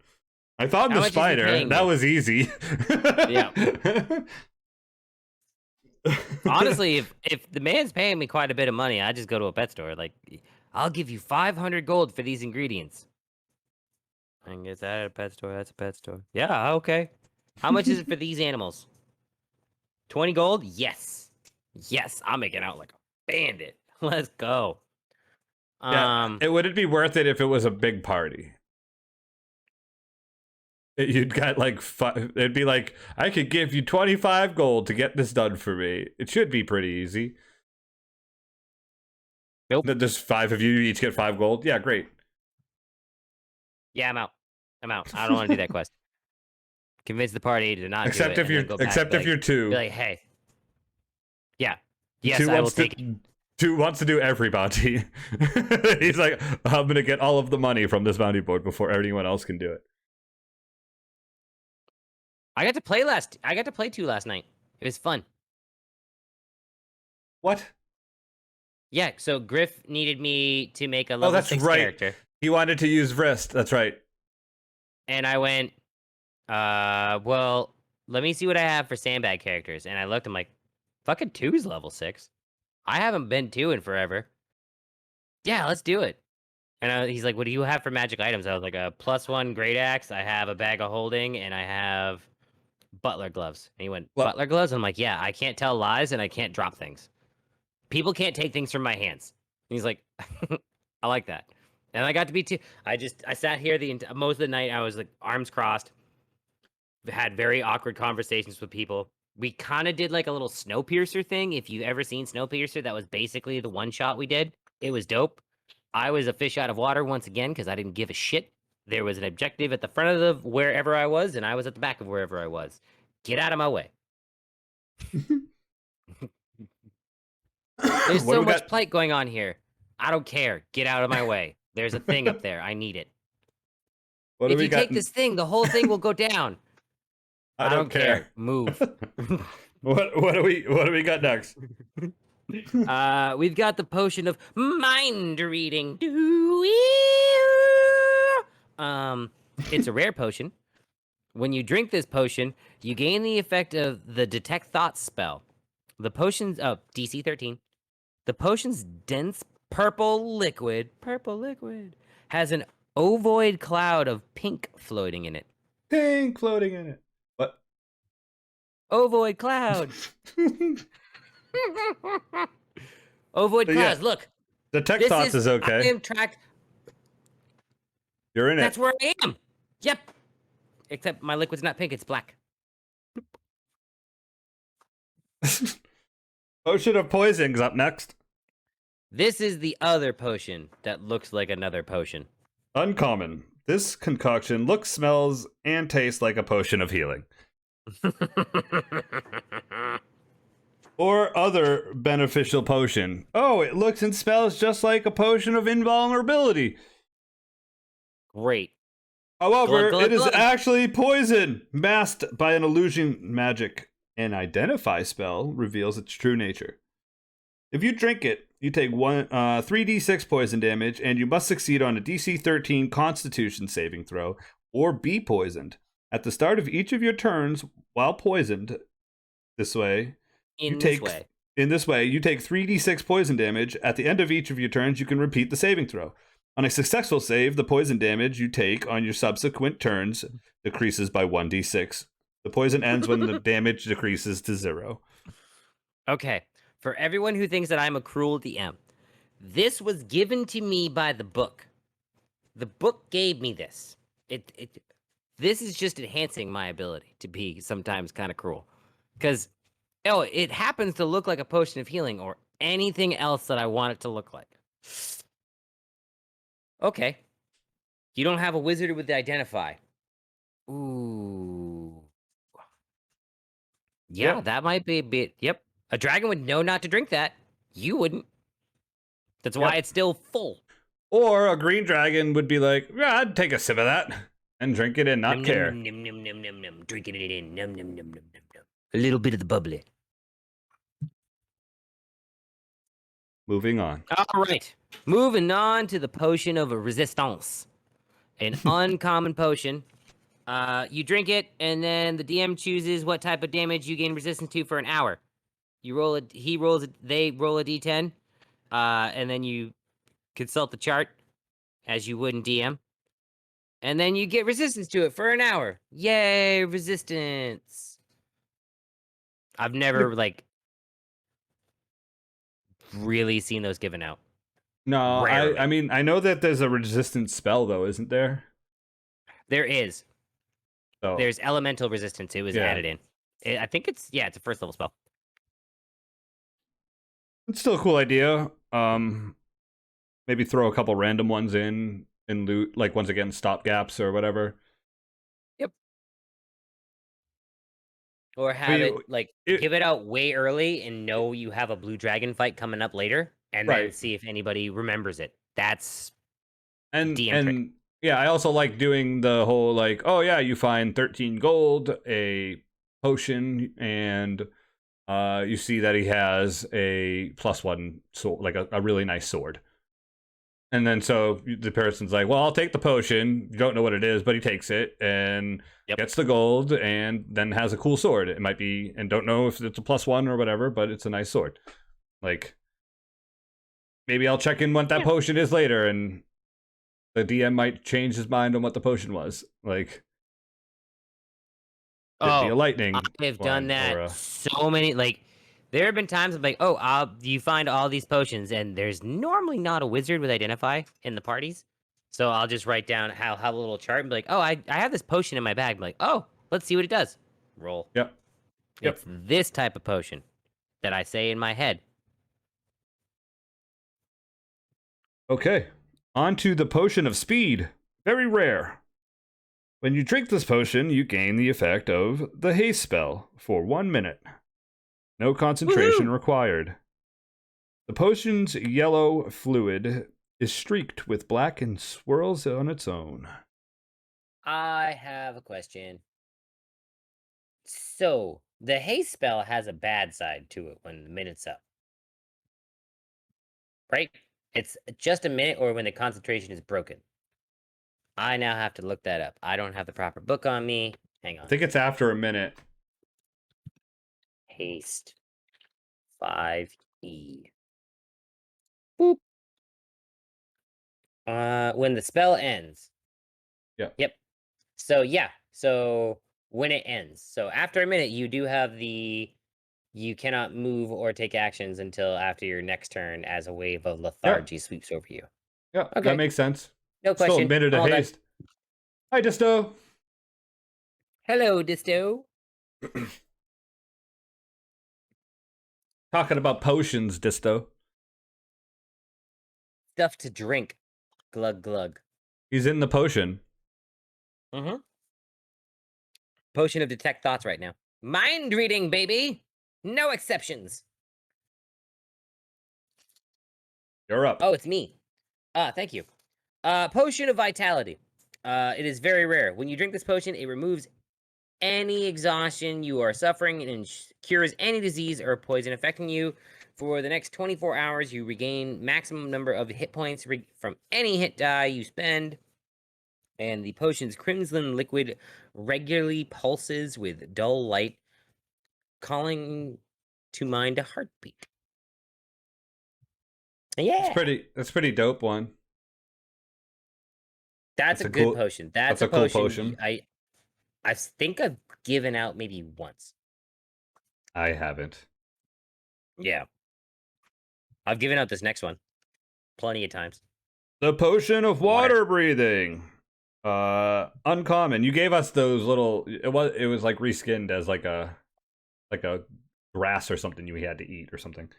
C: I found the spider. That was easy.
B: Yeah. Honestly, if the man's paying me quite a bit of money, I just go to a pet store. Like, I'll give you 500 gold for these ingredients. I guess that at a pet store. That's a pet store. Yeah, okay. How much is it for these animals? 20 gold? Yes. Yes, I'm making out like a bandit. Let's go.
C: Yeah, would it be worth it if it was a big party? You'd got like it'd be like, I could give you 25 gold to get this done for me. It should be pretty easy.
B: Nope.
C: There's 5 of you each get 5 gold. Yeah, great.
B: Yeah, I'm out. I don't want to do that quest. Convince the party to not
C: except
B: do it.
C: If you're 2.
B: Be like, hey. Yeah. Yes,
C: Two
B: I will
C: wants to,
B: take it.
C: Two wants to do every bounty. He's like, I'm gonna get all of the money from this bounty board before anyone else can do it.
B: I got to play 2 last night. It was fun.
C: What?
B: Yeah, so Griff needed me to make a
C: Oh,
B: level
C: that's
B: 6
C: right.
B: character.
C: He wanted to use wrist. That's right.
B: And I went, well, let me see what I have for sandbag characters. And I looked, I'm like, fucking 2's level 6. I haven't been 2 in forever. Yeah, let's do it. And he's like, what do you have for magic items? I was like, a +1 great axe, I have a bag of holding, and I have butler gloves. And he went,
C: Well-
B: butler gloves? I'm like, yeah, I can't tell lies and I can't drop things. People can't take things from my hands. And he's like, I like that. And I got to be too. I sat here most of the night. I was like arms crossed. Had very awkward conversations with people. We kind of did like a little Snowpiercer thing. If you've ever seen Snowpiercer, that was basically the one shot we did. It was dope. I was a fish out of water once again because I didn't give a shit. There was an objective at the front of the wherever I was, and I was at the back of wherever I was. Get out of my way. There's
C: What do
B: so
C: we
B: much
C: got?
B: plight going on here. I don't care. Get out of my way. There's a thing up there. I need it.
C: What do
B: If
C: we
B: you
C: got?
B: take this thing, the whole thing will go down.
C: I don't care.
B: Move.
C: What do we got next?
B: We've got the potion of mind reading. It's a rare potion. When you drink this potion, you gain the effect of the detect thoughts spell. The potion's DC 13. The potion's dense purple liquid has an ovoid cloud of pink floating in it.
C: Pink floating in it. What?
B: Ovoid cloud. Ovoid
C: But
B: clouds.
C: yeah,
B: Look.
C: Detect
B: This
C: thoughts is
B: I
C: okay.
B: am tracked.
C: You're in
B: That's
C: it.
B: where I am. Yep. Except my liquid's not pink, it's black.
C: Potion of poison's up next.
B: This is the other potion that looks like another potion.
C: Uncommon. This concoction looks, smells, and tastes like a potion of healing. Or other beneficial potion. Oh, it looks and smells just like a potion of invulnerability.
B: Great.
C: However,
B: Glug, glug,
C: it is
B: glug.
C: actually poison, masked by an illusion magic. An identify spell reveals its true nature. If you drink it, you take 3d6 poison damage, and you must succeed on a DC 13 Constitution saving throw, or be poisoned. At the start of each of your turns, while poisoned, this way,
B: In
C: you
B: this
C: take
B: way.
C: in this way, you take 3d6 poison damage. At the end of each of your turns, you can repeat the saving throw. On a successful save, the poison damage you take on your subsequent turns decreases by 1d6. The poison ends when the damage decreases to 0.
B: Okay. For everyone who thinks that I'm a cruel DM, this was given to me by the book. The book gave me this. This is just enhancing my ability to be sometimes kind of cruel. Because, it happens to look like a potion of healing or anything else that I want it to look like. Okay. You don't have a wizard with the identify. Ooh. Yeah,
C: Yep.
B: that might be a bit. Yep. A dragon would know not to drink that. You wouldn't. That's why
C: Yep.
B: it's still full.
C: Or a green dragon would be like, yeah, I'd take a sip of that and drink it and not
B: Num,
C: care.
B: Num, num, num, num, num. Drinking it in. Num, num, num, num, num, num. A little bit of the bubbly.
C: Moving on.
B: All right. Moving on to the potion of resistance. An uncommon potion. You drink it, and then the DM chooses what type of damage you gain resistance to for an hour. You roll it. They roll a d10, and then you consult the chart as you would in DM, and then you get resistance to it for an hour. Yay, resistance! I've never really seen those given out.
C: No,
B: Rarely.
C: I mean, I know that there's a resistance spell, though, isn't there?
B: There is.
C: So,
B: There's elemental resistance. It was
C: Yeah.
B: added in. I think it's a first level spell.
C: it's still a cool idea. Maybe throw a couple random ones in and loot, like, once again, stopgaps or whatever.
B: Yep. Or have give it out way early and know you have a blue dragon fight coming up later, and then
C: Right.
B: see if anybody remembers it. That's
C: And
B: DM trick.
C: and yeah, I also like doing the whole like, oh yeah, you find 13 gold, a potion, and you see that he has a +1 sword, like a really nice sword. And then so the person's like, well, I'll take the potion. You don't know what it is, but he takes it and gets the gold and then has a cool sword. It might be, and don't know if it's a +1 or whatever, but it's a nice sword. Like, maybe I'll check in what that potion is later, and the DM might change his mind on what the potion was. Like, could be a lightning.
B: I've done that so many. Like, there have been times I'm like, oh, you find all these potions, and there's normally not a wizard with identify in the parties. So I'll just write down how a little chart and be like, oh, I have this potion in my bag. I'm like, oh, let's see what it does. Roll.
C: Yep.
B: It's this type of potion that I say in my head.
C: Okay. On to the potion of speed. Very rare. When you drink this potion, you gain the effect of the Haze spell for 1 minute. No concentration required. The potion's yellow fluid is streaked with black and swirls on its own.
B: I have a question. So, the haste spell has a bad side to it when the minute's up. Right? It's just a minute or when the concentration is broken. I now have to look that up. I don't have the proper book on me. Hang on.
C: I think it's after a minute.
B: Haste 5E. Boop. When the spell ends. Yep. So yeah. So when it ends. So after a minute, you do have you cannot move or take actions until after your next turn as a wave of lethargy sweeps over you.
C: Yeah, okay. That makes sense.
B: No question.
C: Still a minute of haste. Hi, Disto.
B: Hello, Disto.
C: Talking about potions, Disto.
B: Stuff to drink. Glug, glug.
C: He's in the potion.
B: Mm-hmm. Potion of detect thoughts right now. Mind reading, baby. No exceptions.
C: You're up.
B: Oh, it's me. Thank you. Potion of vitality. It is very rare. When you drink this potion, it removes any exhaustion you are suffering and cures any disease or poison affecting you. For the next 24 hours, you regain maximum number of hit points from any hit die you spend. And the potion's crimson liquid regularly pulses with dull light, calling to mind a heartbeat. Yeah.
C: That's pretty dope one.
B: That's a good potion. That's a cool potion. I think I've given out maybe once.
C: I haven't.
B: Yeah. I've given out this next one plenty of times.
C: The potion of water breathing. Uncommon. You gave us those little. It was like reskinned as like a grass or something you had to eat or something.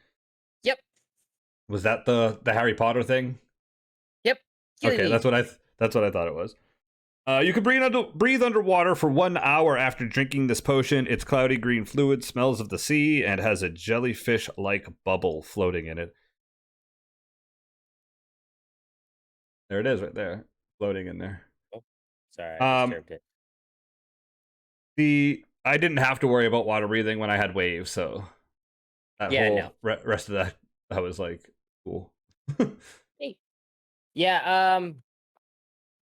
B: Yep.
C: Was that the Harry Potter thing?
B: Yep.
C: Okay, that's what I thought it was. You can breathe underwater for 1 hour after drinking this potion. Its cloudy green fluid smells of the sea and has a jellyfish-like bubble floating in it. There it is right there, floating in there.
B: Oh, sorry, I disturbed it.
C: I didn't have to worry about water breathing when I had waves, so rest of that I was like, cool.
B: Hey. Yeah,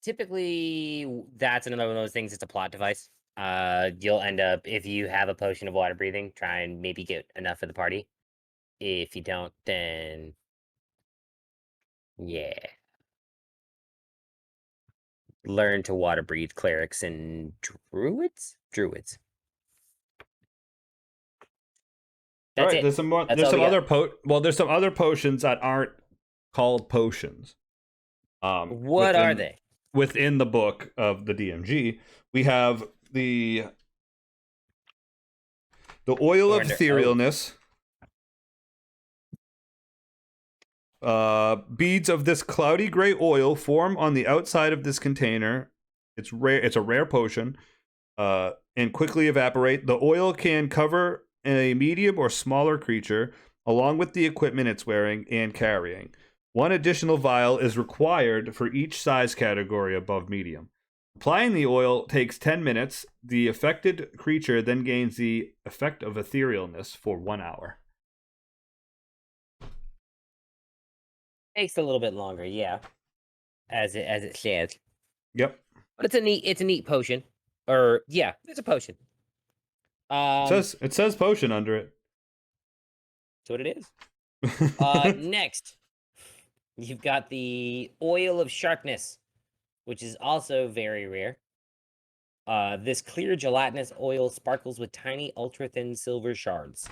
B: typically that's another one of those things. It's a plot device. You'll end up, if you have a potion of water breathing, try and maybe get enough for the party. If you don't, then yeah. Learn to water breathe clerics and druids. That's it.
C: There's some other potions that aren't called potions.
B: What are they?
C: Within the book of the DMG, we have the oil of Etherealness. Beads of this cloudy gray oil form on the outside of this container. It's rare. It's a rare potion. and quickly evaporate. The oil can cover a medium or smaller creature, along with the equipment it's wearing and carrying. One additional vial is required for each size category above medium. Applying the oil takes 10 minutes. The affected creature then gains the effect of Etherealness for 1 hour.
B: Takes a little bit longer, yeah. As it says.
C: Yep.
B: But it's a neat potion. Or yeah, it's a potion.
C: It says potion under it.
B: That's what it is. Next, you've got the Oil of Sharpness, which is also very rare. This clear gelatinous oil sparkles with tiny ultra-thin silver shards.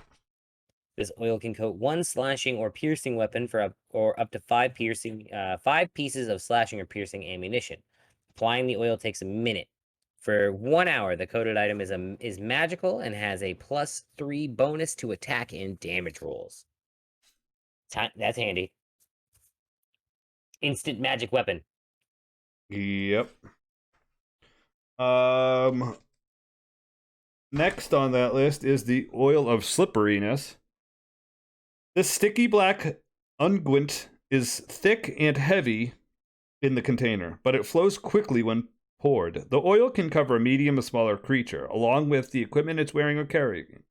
B: This oil can coat one slashing or piercing weapon for up to 5 pieces of slashing or piercing ammunition. Applying the oil takes a minute. For 1 hour, the coated item is magical and has a +3 bonus to attack and damage rolls. That's handy. Instant magic weapon.
C: Yep. Next on that list is the Oil of Slipperiness. This sticky black unguent is thick and heavy in the container, but it flows quickly when poured. The oil can cover a medium or smaller creature, along with the equipment it's wearing or carrying.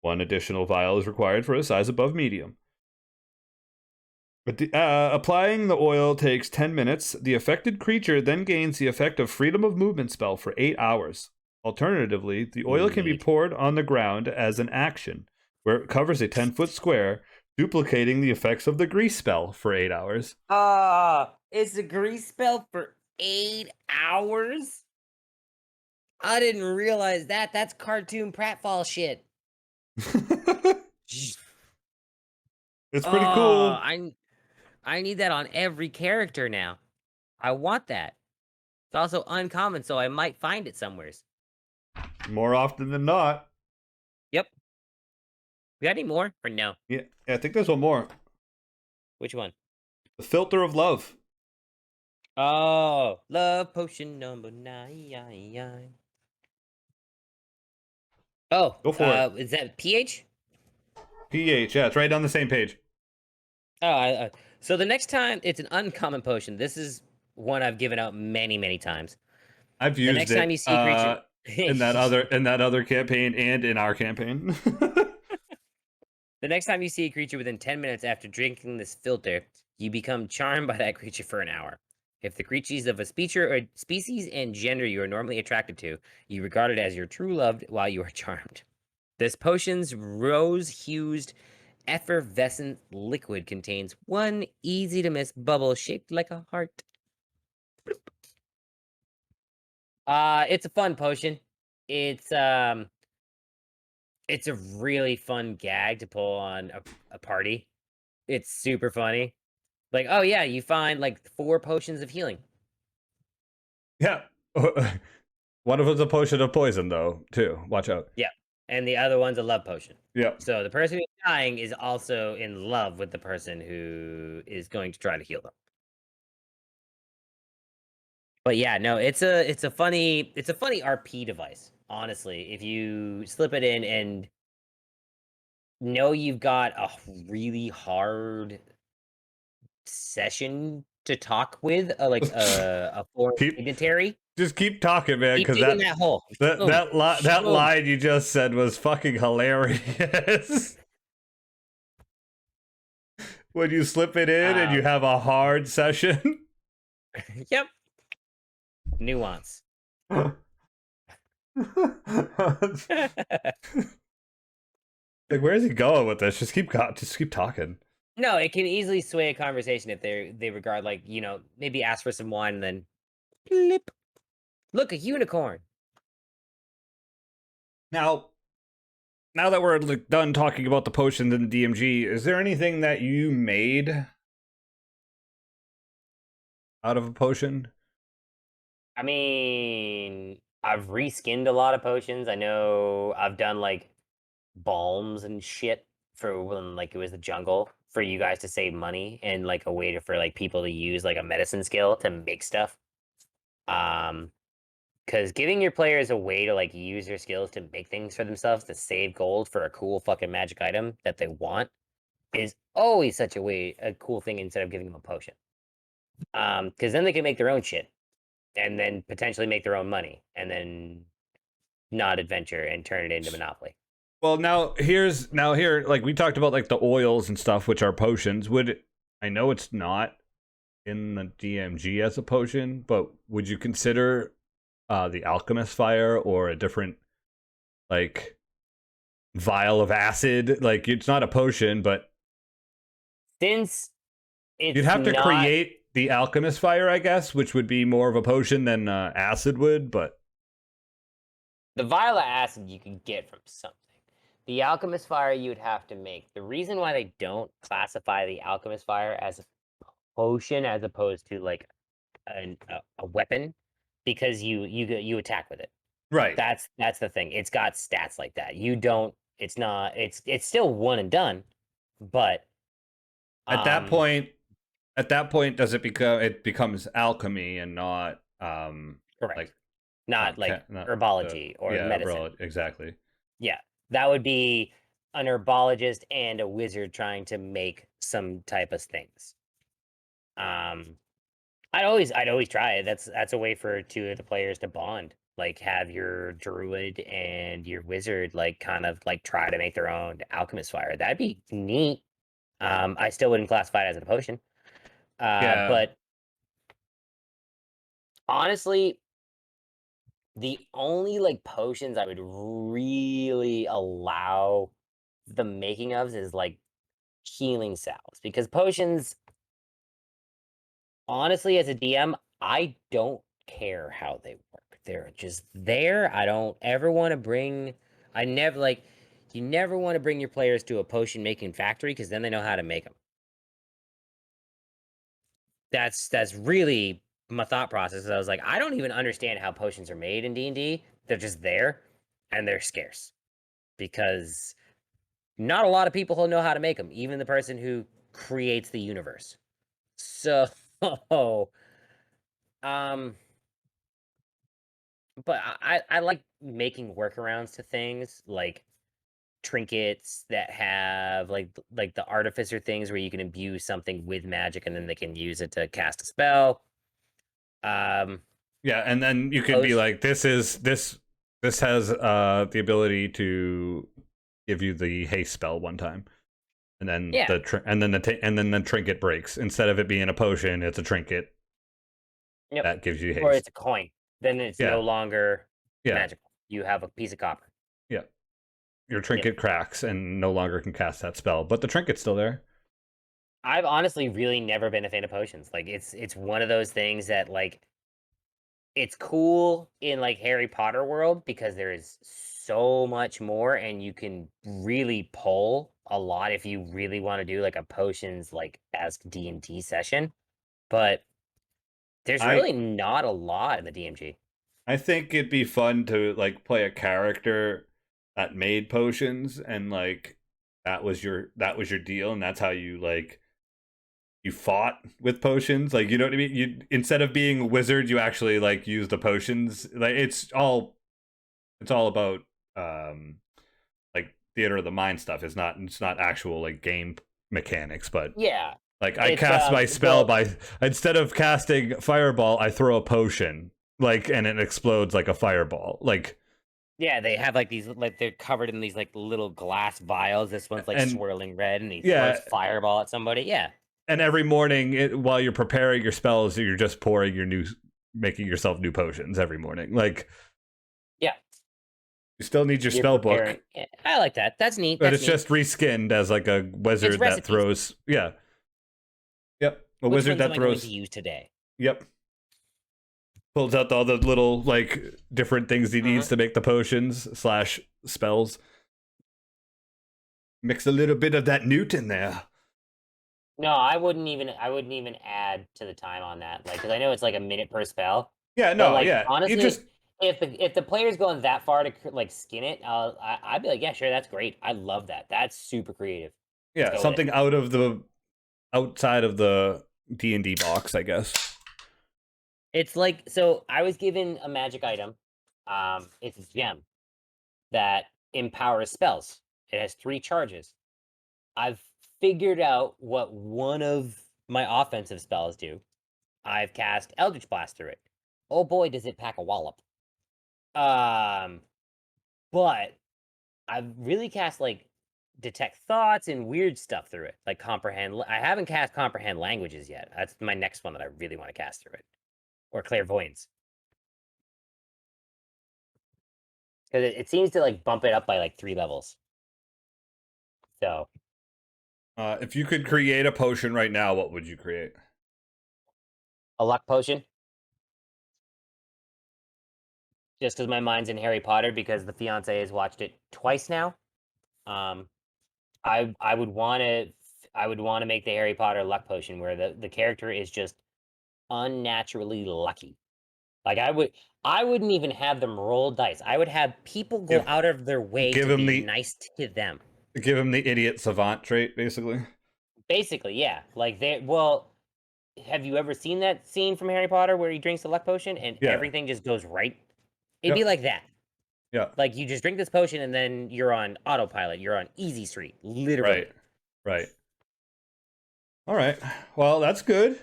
C: One additional vial is required for a size above medium. Applying the oil takes 10 minutes. The affected creature then gains the effect of Freedom of Movement spell for 8 hours. Alternatively, the oil can be poured on the ground as an action, where it covers a 10-foot square, duplicating the effects of the grease spell for 8 hours.
B: It's a grease spell for 8 hours? I didn't realize that. That's cartoon pratfall shit.
C: It's pretty cool.
B: I need that on every character now. I want that. It's also uncommon, so I might find it somewheres.
C: More often than not.
B: Yep. We got any more? Or no?
C: Yeah, I think there's one more.
B: Which one?
C: The Filter of Love.
B: Oh, love potion number 9. Oh,
C: go for it.
B: Is that pH?
C: pH, yeah, it's right on the same page.
B: Oh, so the next time it's an uncommon potion. This is one I've given out many, many times.
C: I've used
B: the next time you see a creature
C: in that other campaign and in our campaign.
B: The next time you see a creature within 10 minutes after drinking this filter, you become charmed by that creature for an hour. If the creature is of a species and gender you are normally attracted to, you regard it as your true love while you are charmed. This potion's rose-hued effervescent liquid contains one easy-to-miss bubble shaped like a heart. It's a fun potion. It's a really fun gag to pull on a party. It's super funny. Like, oh yeah, you find like 4 potions of healing.
C: Yeah. One of them's a potion of poison, though, too. Watch out.
B: Yeah. And the other one's a love potion.
C: Yeah.
B: So the person who's dying is also in love with the person who is going to try to heal them. But yeah, no, it's a funny RP device, honestly. If you slip it in and know you've got a really hard session to talk with, a foreign dignitary.
C: Just keep talking, man, because
B: that hole.
C: that line you just said was fucking hilarious. When you slip it in and you have a hard session.
B: Yep. Nuance.
C: Like, where is he going with this? Just keep talking.
B: No, it can easily sway a conversation if they regard, like, maybe ask for some wine and then blip. Look, a unicorn.
C: Now that we're done talking about the potions in the DMG, is there anything that you made out of a potion?
B: I mean, I've reskinned a lot of potions. I know I've done like balms and shit for when like it was the jungle for you guys to save money and like a way for like people to use like a medicine skill to make stuff. Because giving your players a way to like use their skills to make things for themselves to save gold for a cool fucking magic item that they want is always such a cool thing instead of giving them a potion. Because then they can make their own shit and then potentially make their own money and then not adventure and turn it into Monopoly.
C: Well, now here, like we talked about like the oils and stuff, which are potions. I know it's not in the DMG as a potion, but would you consider the alchemist fire or a different like vial of acid? Like it's not a potion, but
B: Since it's
C: you'd have to create the alchemist fire, I guess, which would be more of a potion than acid would, but
B: the vial of acid you can get from something. The alchemist fire you would have to make. The reason why they don't classify the alchemist fire as a potion as opposed to like a weapon, because you attack with it.
C: right.
B: That's the thing. It's got stats like that. You don't. It's not. It's still one and done, but
C: At that point, does it becomes alchemy and not
B: correct.
C: like
B: not like herbology or medicine.
C: Exactly.
B: Yeah, that would be an herbologist and a wizard trying to make some type of things. I'd always try it. That's a way for two of the players to bond. Like have your druid and your wizard like kind of like try to make their own alchemist fire. That'd be neat. I still wouldn't classify it as a potion. But honestly, the only like potions I would really allow the making of is like healing salves, because potions, honestly, as a DM, I don't care how they work. They're just there. I don't ever want to bring. I never like. You never want to bring your players to a potion making factory because then they know how to make them. That's really my thought process. I was like, I don't even understand how potions are made in D&D. They're just there, and they're scarce because not a lot of people know how to make them. Even the person who creates the universe. So, but I like making workarounds to things like trinkets that have like the artificer things where you can imbue something with magic and then they can use it to cast a spell.
C: Yeah, and then you could be like, this has the ability to give you the haste spell one time, and then the trinket breaks. Instead of it being a potion, it's a trinket.
B: Yep.
C: That gives you haste.
B: Or it's a coin. Then it's no longer magical. You have a piece of copper.
C: Yeah. Your trinket cracks and no longer can cast that spell, but the trinket's still there.
B: I've honestly really never been a fan of potions. Like it's one of those things that like it's cool in like Harry Potter world because there is so much more and you can really pull a lot if you really want to do like a potions like as D&D session. But there's really not a lot in the DMG.
C: I think it'd be fun to like play a character that made potions and like that was your deal and that's how you like you fought with potions, like, you know what I mean? You, instead of being a wizard, you actually like use the potions. Like it's all about like theater of the mind stuff. It's not actual like game mechanics, but
B: yeah,
C: like I cast my spell by, instead of casting fireball, I throw a potion, like, and it explodes like a fireball. Like,
B: yeah, they have like these, like they're covered in these like little glass vials. This one's like swirling red, and he throws fireball at somebody. Yeah.
C: And every morning, while you're preparing your spells, you're just making yourself new potions every morning. Like,
B: yeah,
C: you still need your spell book.
B: Yeah, I like that. That's neat.
C: But it's just reskinned as like a wizard that throws. Yeah. Yep. A wizard that throws.
B: Going to use today.
C: Yep. Pulls out all the little like different things he needs to make the potions / spells. Mix a little bit of that newt in there.
B: No, I wouldn't even add to the time on that, like, because I know it's like a minute per spell.
C: Yeah, no, like, yeah.
B: Honestly, if the player's going that far to like skin it, I'd be like, yeah, sure, that's great. I love that. That's super creative.
C: Yeah, something outside of the D&D box, I guess.
B: It's like, so I was given a magic item. It's a gem that empowers spells. It has 3 charges. I've figured out what one of my offensive spells do. I've cast Eldritch Blast through it. Oh boy, does it pack a wallop. But I've really cast like detect thoughts and weird stuff through it, like comprehend. I haven't cast comprehend languages yet. That's my next one that I really want to cast through it, or clairvoyance, because it seems to like bump it up by like 3 levels. So
C: If you could create a potion right now, what would you create?
B: a luck potion, just because my mind's in Harry Potter, because the fiance has watched it twice now. Um, I would want to make the Harry Potter luck potion where the character is just unnaturally lucky. Like I wouldn't even have them roll dice. I would have people go out of their way
C: give
B: to
C: him
B: be
C: the-
B: nice to them.
C: Give him the idiot savant trait, basically.
B: Basically, yeah. Like well, have you ever seen that scene from Harry Potter where he drinks the luck potion and
C: Yeah.
B: everything just goes right? It'd be like that.
C: Yeah.
B: Like you just drink this potion and then you're on autopilot. You're on easy street, literally.
C: Right. All right. Well, that's good.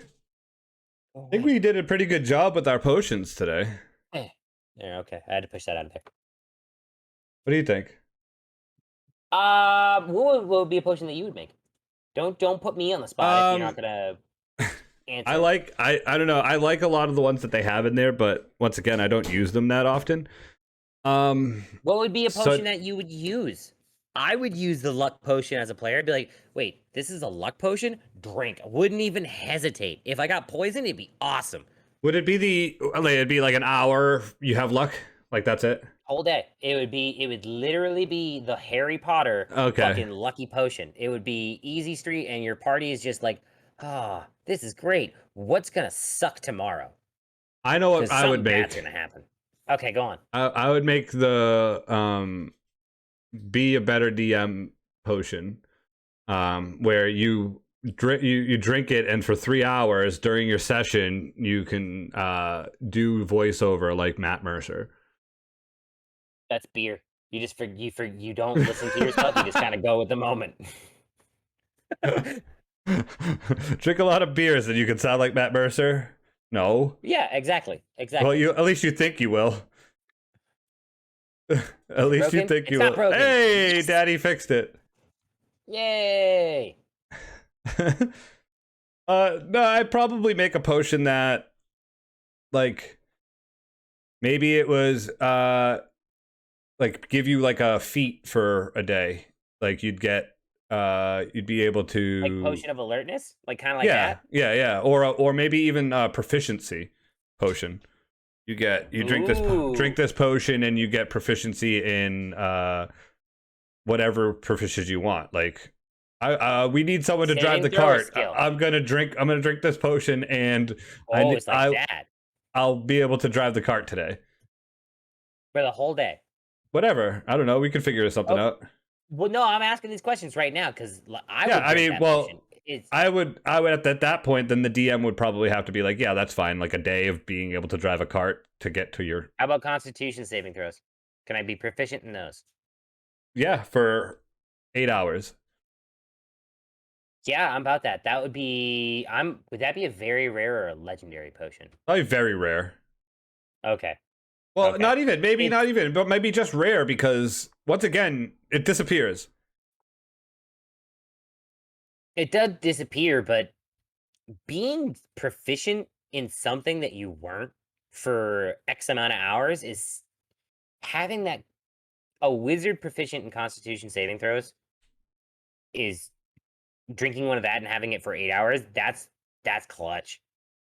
C: I think we did a pretty good job with our potions today.
B: Yeah, okay. I had to push that out of there.
C: What do you think?
B: What would be a potion that you would make? Don't put me on the spot if you're not gonna answer.
C: I don't know. I like a lot of the ones that they have in there, but once again, I don't use them that often.
B: What would be a potion that you would use? I would use the luck potion as a player. I'd be like, wait, this is a luck potion? Drink. I wouldn't even hesitate. If I got poison, it'd be awesome.
C: Would it be it'd be like an hour, you have luck? Like that's it?
B: Whole day. It would literally be the Harry Potter fucking lucky potion. It would be easy street and your party is just like, this is great. What's gonna suck tomorrow?
C: I know what I would make.
B: That's gonna happen. Okay, go on.
C: I would make the be a better DM potion, where you drink it, and for 3 hours during your session you can do voiceover like Matt Mercer.
B: That's beer. You just you don't listen to yourself. You just kind of go with the moment.
C: Drink a lot of beers and you can sound like Matt Mercer. No.
B: Yeah, exactly.
C: Well, at least you think you will. At least you think you will. Hey, yes! Daddy fixed it.
B: Yay!
C: No, I'd probably make a potion that, like, maybe it was like give you like a feat for a day. Like you'd be able to,
B: like potion of alertness, like kind of like that.
C: Yeah. Or maybe even proficiency potion. You drink this potion and you get proficiency in whatever proficiency you want. Like we need someone to drive the cart. I'm gonna drink this potion and
B: it's like that.
C: I'll be able to drive the cart today
B: for the whole day.
C: Whatever. I don't know. We can figure something out.
B: Well, no, I'm asking these questions right now because
C: I would at that point, then the DM would probably have to be like, yeah, that's fine. Like a day of being able to drive a cart to get to your.
B: How about Constitution saving throws? Can I be proficient in those?
C: Yeah, for 8 hours.
B: Yeah, I'm about that. That would be. Would that be a very rare or a legendary potion?
C: Probably very rare.
B: Okay.
C: Well, not even, but maybe just rare because, once again, it disappears.
B: It does disappear, but being proficient in something that you weren't for X amount of hours is having that. A wizard proficient in Constitution saving throws is drinking one of that and having it for 8 hours. That's clutch.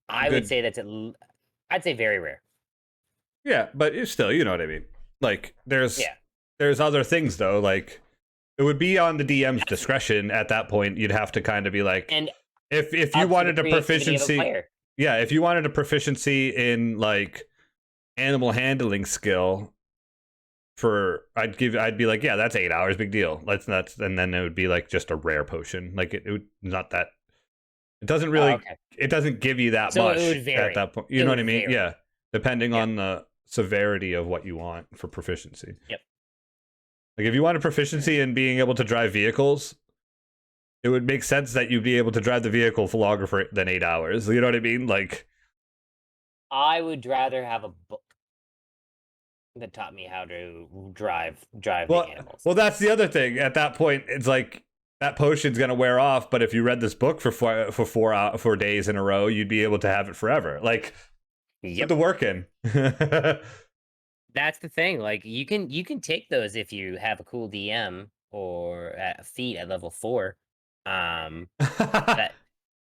B: I would say I'd say very rare.
C: Yeah, but it's still, you know what I mean. Like there's other things though. Like it would be on the DM's discretion at that point. You'd have to kind of be like, and if you wanted a proficiency, if you wanted a proficiency in like animal handling skill, I'd be like, yeah, that's 8 hours, big deal. And then it would be like just a rare potion. Like it would not that. It doesn't really,
B: okay.
C: it doesn't give you that
B: So
C: much
B: it would
C: at
B: vary.
C: that point. You
B: It
C: know
B: would
C: what I mean?
B: vary.
C: Yeah. Depending
B: Yeah.
C: on the severity of what you want for proficiency.
B: Yep.
C: Like if you want a proficiency in being able to drive vehicles, it would make sense that you'd be able to drive the vehicle for longer than 8 hours. You know what I mean? Like,
B: I would rather have a book that taught me how to drive
C: well,
B: the animals.
C: well, that's the other thing. At that point, it's like that potion's gonna wear off. But if you read this book for 4 days in a row, you'd be able to have it forever. Like,
B: Yep.
C: put the work in.
B: That's the thing. Like you can take those if you have a cool DM or a feat at level 4. That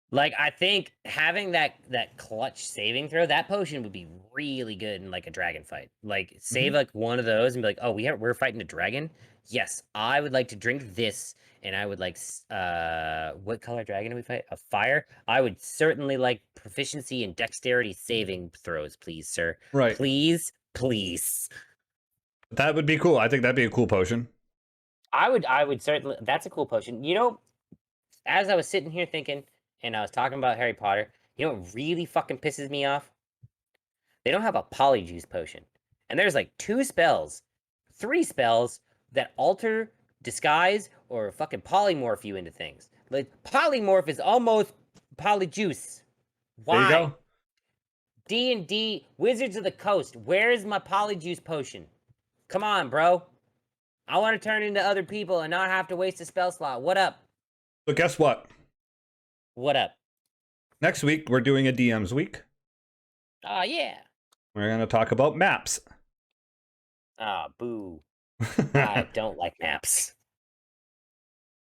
B: like I think having that clutch saving throw, that potion would be really good in like a dragon fight. Like save like one of those and be like, oh, we're fighting a dragon. Yes, I would like to drink this, and I would like what color dragon do we fight? A fire. I would certainly like proficiency and dexterity saving throws, please, sir.
C: Right.
B: Please.
C: That would be cool. I think that'd be a cool potion.
B: I would certainly. That's a cool potion. You know, as I was sitting here thinking, and I was talking about Harry Potter, you know what really fucking pisses me off? They don't have a polyjuice potion, and there's like 3 spells that alter, disguise, or fucking polymorph you into things. Like polymorph is almost polyjuice. Why?
C: There you go.
B: D&D Wizards of the Coast. Where's my polyjuice potion? Come on, bro. I want to turn into other people and not have to waste a spell slot. What up?
C: But guess what?
B: What up?
C: Next week, we're doing a DM's week.
B: Oh, yeah.
C: We're going to talk about maps.
B: Ah, boo. I don't like maps.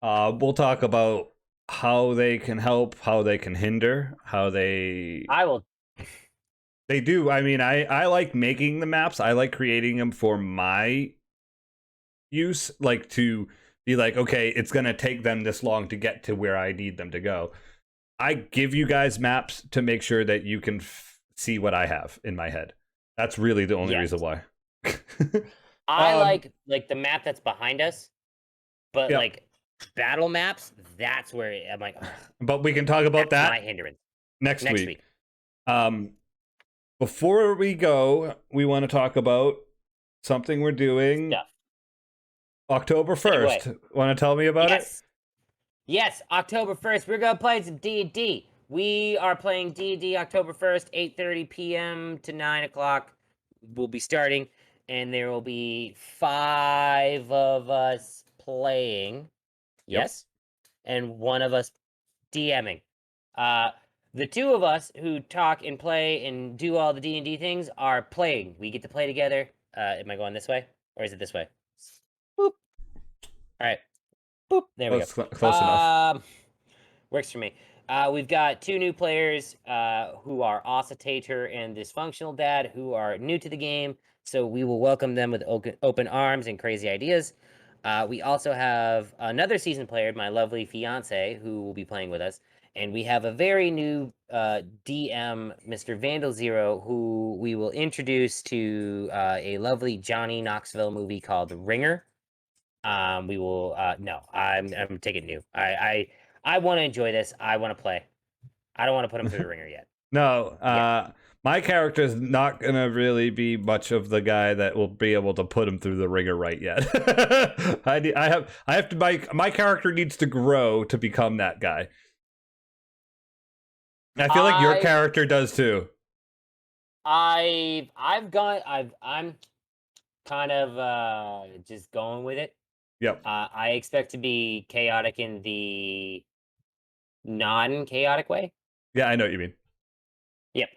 C: We'll talk about how they can help, how they can hinder, how they...
B: I will...
C: They do. I mean, I like making the maps. I like creating them for my use. Like to be like, okay, it's going to take them this long to get to where I need them to go. I give you guys maps to make sure that you can see what I have in my head. That's really the only reason why.
B: I like the map that's behind us, but like battle maps, that's where I'm like, oh,
C: but we can talk about that
B: my hindrance.
C: next week. Before we go, we want to talk about something we're doing October 1st. Want to tell me about it?
B: Yes, October 1st, we're going to play some D&D. We are playing D&D October 1st, 8:30 p.m. to 9 o'clock. We'll be starting, and there will be 5 of us playing. Yes? And 1 of us DMing. The 2 of us who talk and play and do all the D&D things are playing. We get to play together. Am I going this way? Or is it this way? Boop. All right. Boop. There we go.
C: Close enough.
B: Works for me. We've got 2 new players who are Ossitator and Dysfunctional Dad, who are new to the game. So we will welcome them with open arms and crazy ideas. We also have another seasoned player, my lovely fiance, who will be playing with us. And we have a very new DM, Mr. Vandal Zero, who we will introduce to a lovely Johnny Knoxville movie called Ringer. We will no, I'm taking new. I want to enjoy this. I want to play. I don't want to put him through the ringer yet.
C: No, my character is not gonna really be much of the guy that will be able to put him through the ringer right yet. I have to. My character needs to grow to become that guy. I feel like your character does too.
B: I'm kind of just going with it.
C: Yep.
B: I expect to be chaotic in the non-chaotic way.
C: Yeah, I know what you mean.
B: Yep.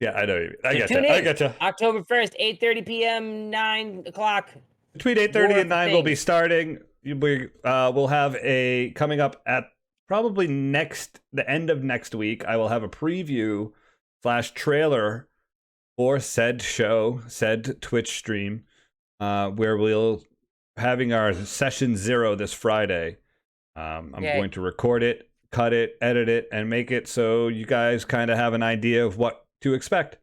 C: Yeah, I know what you mean. I getcha.
B: October 1st, 8:30 p.m., 9 o'clock.
C: Between 8:30 and 9, we'll be starting. We'll have a coming up at probably the end of next week. I will have a preview / trailer for said show, said Twitch stream, where we'll having our session 0 this Friday. I'm going to record it, cut it, edit it, and make it so you guys kind of have an idea of what to expect.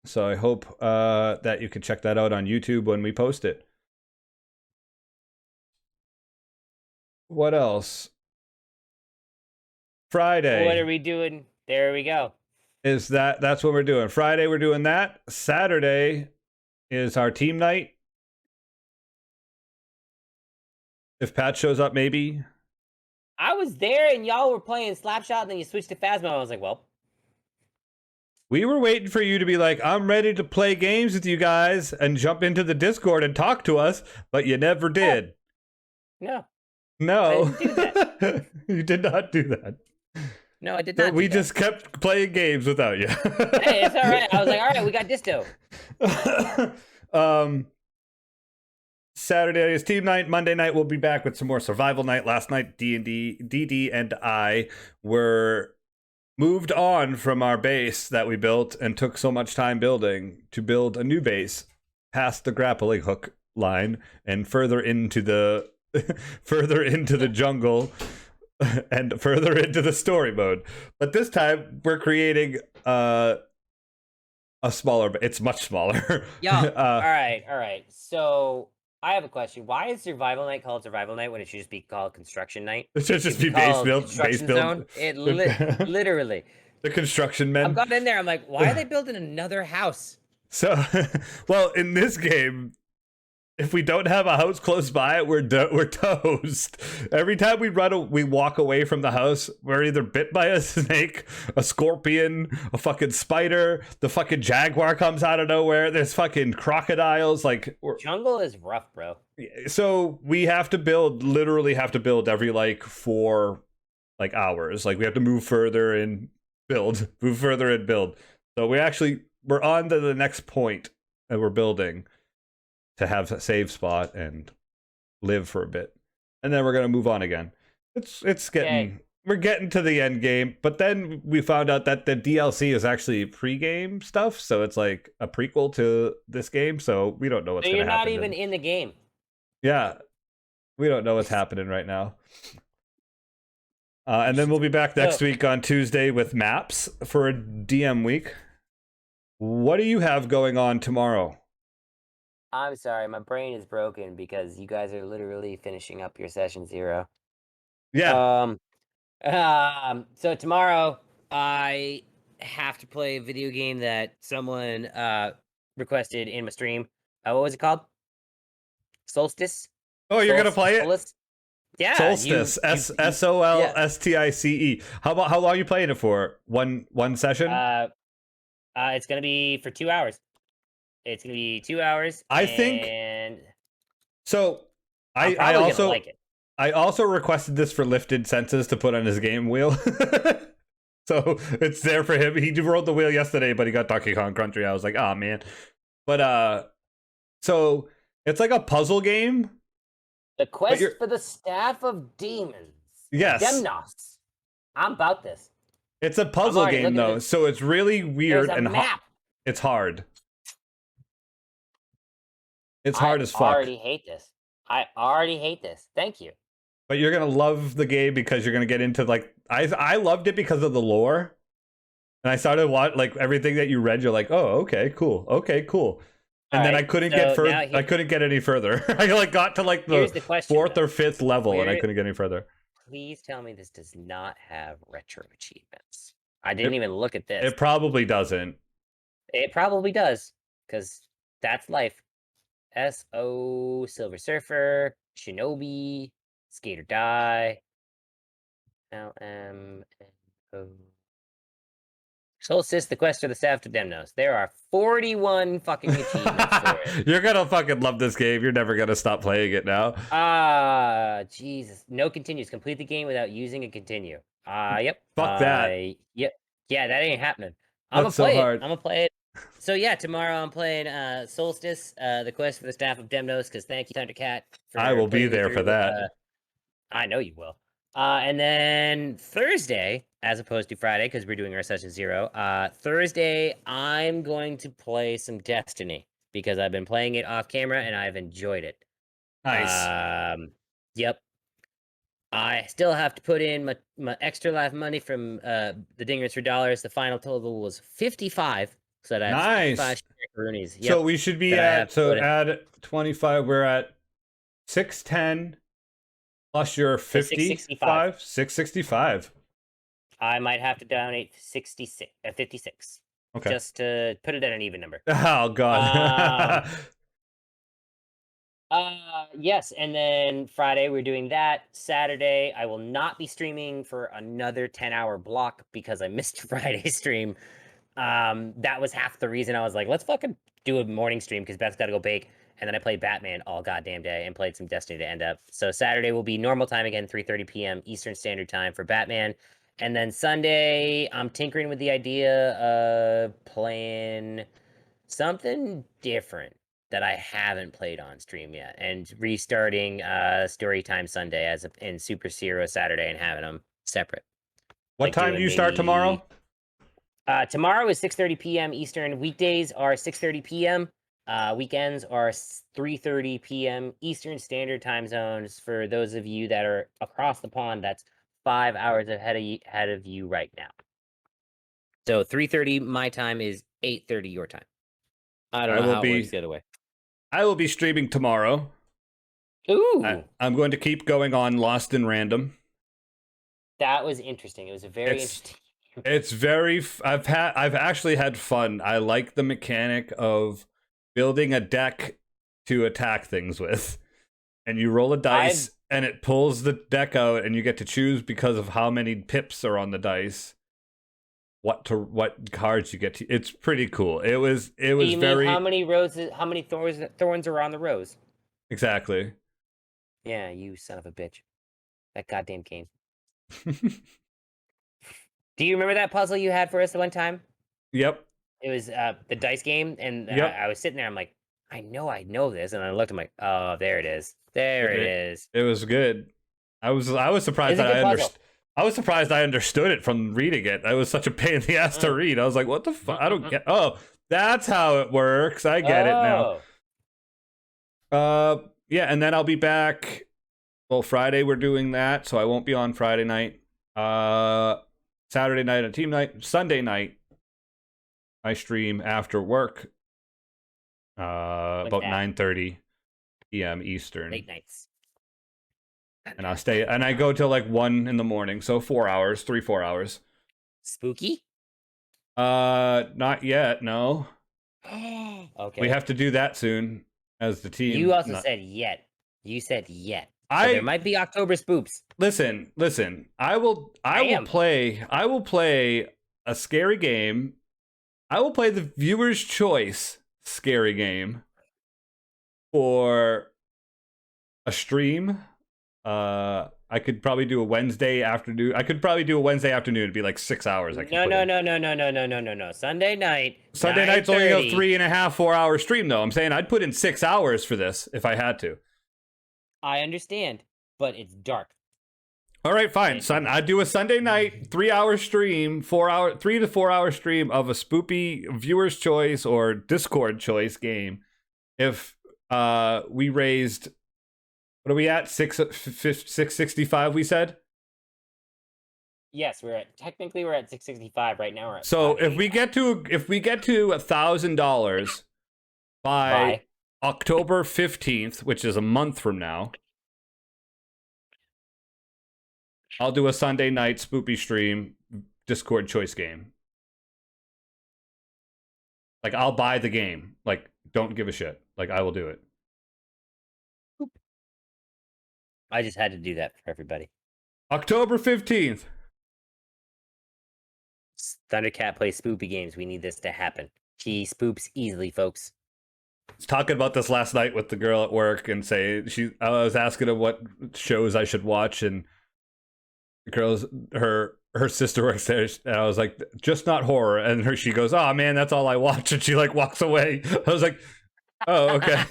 C: So I hope that you can check that out on YouTube when we post it. What else? Friday.
B: What are we doing? There we go.
C: That's what we're doing. Friday we're doing that. Saturday is our team night. If Pat shows up, maybe.
B: I was there and y'all were playing Slapshot, and then you switched to Phasmo. I was like, well.
C: We were waiting for you to be like, I'm ready to play games with you guys and jump into the Discord and talk to us, but you never did.
B: No.
C: No.
B: I didn't do that.
C: You did not do that.
B: No, I did not.
C: We just kept playing games without you.
B: Hey, it's all right. I was like, all right, we got Disto.
C: Saturday is team night. Monday night we'll be back with some more survival night. Last night D&D, DD and I were moved on from our base that we built and took so much time building to build a new base past the grappling hook line and further into the jungle and further into the story mode. But this time we're creating a smaller, it's much smaller.
B: Yeah. All right. So I have a question. Why is Survival Night called Survival Night when it should just be called Construction Night?
C: It should just be base build.
B: Zone. It literally.
C: The construction men.
B: I've got in there. I'm like, why are they building another house?
C: So, well, in this game, if we don't have a house close by, we're toast. Every time we walk away from the house, we're either bit by a snake, a scorpion, a fucking spider, the fucking jaguar comes out of nowhere, there's fucking crocodiles, like...
B: Jungle is rough, bro.
C: So we literally have to build every, 4, hours. Like, we have to move further and build. So we're on to the next point that we're building to have a save spot and live for a bit, and then we're gonna move on again. We're getting to the end game, but then we found out that the DLC is actually pre-game stuff, so it's like a prequel to this game. So we don't know what's gonna happen.
B: You're not even in the game.
C: Yeah, we don't know what's happening right now. And then we'll be back next week on Tuesday with maps for a DM week. What do you have going on tomorrow?
B: I'm sorry, my brain is broken because you guys are literally finishing up your session 0.
C: Yeah.
B: So tomorrow I have to play a video game that someone requested in my stream. What was it called? Solstice.
C: Oh, you're gonna play it?
B: Yeah.
C: Solstice. SOLSTICE. How long are you playing it for? One session?
B: It's gonna be for 2 hours. It's gonna be 2 hours.
C: I think. So I also
B: like it.
C: I also requested this for Lifted Senses to put on his game wheel. So it's there for him. He rode the wheel yesterday, but he got Donkey Kong Country. I was like, oh man. But so it's like a puzzle game.
B: The quest for the Staff of Demons.
C: Yes.
B: Demnos. I'm about this.
C: It's a puzzle game though, so it's really weird and
B: map.
C: It's hard. It's hard as fuck. I
B: already hate this. Thank you.
C: But you're gonna love the game because you're gonna get into I loved it because of the lore, and I started everything that you read. You're like, oh, okay, cool, and then I couldn't get further. I couldn't get any further. I got to the 4th or 5th level, and I couldn't get any further.
B: Please tell me this does not have retro achievements. I didn't even look at this.
C: It probably doesn't.
B: It probably does, because that's life. SO, Silver Surfer, Shinobi, Skate or Die, LMNO. Solstice, the quest for the Staff to Demnos. There are 41 fucking achievements for it.
C: You're gonna fucking love this game. You're never gonna stop playing it now.
B: Jesus. No continues. Complete the game without using a continue. Yep.
C: Fuck that.
B: Yep. Yeah, that ain't happening. I'm gonna play it. So yeah, tomorrow I'm playing Solstice, the quest for the Staff of Demnos, because thank you, Thundercat.
C: I will be there for that.
B: I know you will. And then Thursday, as opposed to Friday, because we're doing our session 0, Thursday, I'm going to play some Destiny, because I've been playing it off camera, and I've enjoyed it.
C: Nice.
B: Yep. I still have to put in my extra life money from the Dingers for Dollars. The final total was 55. So that's
C: nice.
B: 5 Roonies. Yep.
C: So we should be add 25. We're at 610 plus your 50. 665.
B: I might have to donate 56,
C: Okay.
B: just to put it at an even number.
C: Oh God.
B: Yes, and then Friday we're doing that. Saturday I will not be streaming for another 10-hour block because I missed Friday's stream. That was half the reason I was like, let's fucking do a morning stream because Beth's got to go bake. And then I played Batman all goddamn day and played some Destiny to end up. So Saturday will be normal time again, 3:30 p.m. Eastern Standard Time for Batman. And then Sunday, I'm tinkering with the idea of playing something different that I haven't played on stream yet, and restarting Storytime Sunday in Super Zero Saturday and having them separate.
C: What time do you start tomorrow?
B: Tomorrow is 6:30 p.m. Eastern. Weekdays are 6:30 p.m. Weekends are 3:30 p.m. Eastern Standard Time zones. For those of you that are across the pond, that's 5 hours ahead of you right now. So 3:30 my time is 8:30 your time. I don't know how it works the other way.
C: I will be streaming tomorrow.
B: Ooh.
C: I'm going to keep going on Lost in Random.
B: That was interesting. It was a very interesting.
C: It's very. I've actually had fun. I like the mechanic of building a deck to attack things with, and you roll a dice, and it pulls the deck out, and you get to choose because of how many pips are on the dice. What cards you get to. It's pretty cool. It was very.
B: How many roses? How many thorns are on the rose?
C: Exactly.
B: Yeah, you son of a bitch. That goddamn game. Do you remember that puzzle you had for us the one time?
C: Yep.
B: It was the dice game, and I was sitting there. I'm like, I know this, and I looked. I'm like, oh, there it is. There it is.
C: It was good. I was surprised that I understood. I was surprised I understood it from reading it. I was such a pain in the ass to read. I was like, what the fuck? I don't get. Oh, that's how it works. I get it now. Yeah, and then I'll be back. Well, Friday we're doing that, so I won't be on Friday night. Saturday night a team night. Sunday night I stream after work. About 9:30 p.m. Eastern.
B: Late nights.
C: And I go till like 1 in the morning, so 4 hours, 4 hours.
B: Spooky?
C: Not yet, no.
B: Okay.
C: We have to do that soon as the team.
B: You also said yet. You said yet. So there might be October spoops.
C: Listen. I will play a scary game. I will play the viewer's choice scary game for a stream. I could probably do a Wednesday afternoon. It'd be like 6 hours.
B: No. Sunday night.
C: Sunday night's only a 3.5, 4 hour stream, though. I'm saying I'd put in 6 hours for this if I had to.
B: I understand, but it's dark.
C: All right, fine. I'd do a Sunday night 3 hour stream, 3 to 4 hour stream of a spoopy viewer's choice or Discord choice game. If we raised, what are we at? 665, we said?
B: Yes, we're at 665 right now. We're at
C: so if we get to $1,000 by October 15th, which is a month from now, I'll do a Sunday night spoopy stream Discord choice game. Like, I'll buy the game. Like, don't give a shit. Like, I will do it.
B: I just had to do that for everybody.
C: October 15th.
B: Thundercat plays spoopy games. We need this to happen. She spoops easily, folks.
C: I was talking about this last night with the girl at work, and I was asking her what shows I should watch, and the girl's her sister works there, and I was like, just not horror. And she goes, oh man, that's all I watch, and she like walks away. I was like, oh, okay.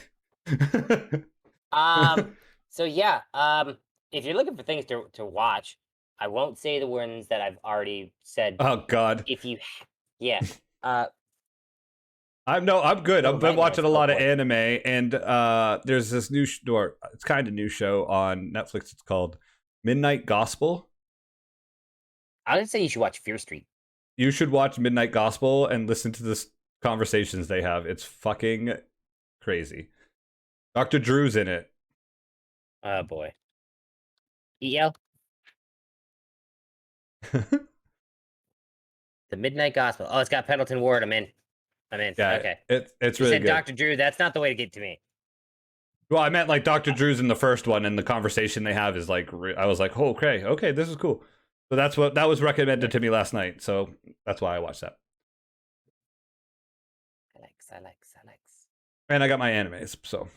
B: So yeah, if you're looking for things to watch, I won't say the ones that I've already said.
C: Oh God. I'm good. I've been watching a lot of anime, and there's this new it's kind of new show on Netflix. It's called Midnight Gospel.
B: I would say you should watch Fear Street.
C: You should watch Midnight Gospel and listen to the conversations they have. It's fucking crazy. Dr. Drew's in it.
B: Oh boy. EL? The Midnight Gospel. Oh, it's got Pendleton Ward. I'm in.
C: Yeah,
B: Okay.
C: it's
B: You
C: really
B: said
C: good.
B: Dr. Drew. That's not the way to get to me.
C: Well, I meant like Dr. Drew's in the first one, and the conversation they have is like, I was like, oh, okay, this is cool. So that was recommended to me last night. So that's why I watched that.
B: I like.
C: And I got my animes, so.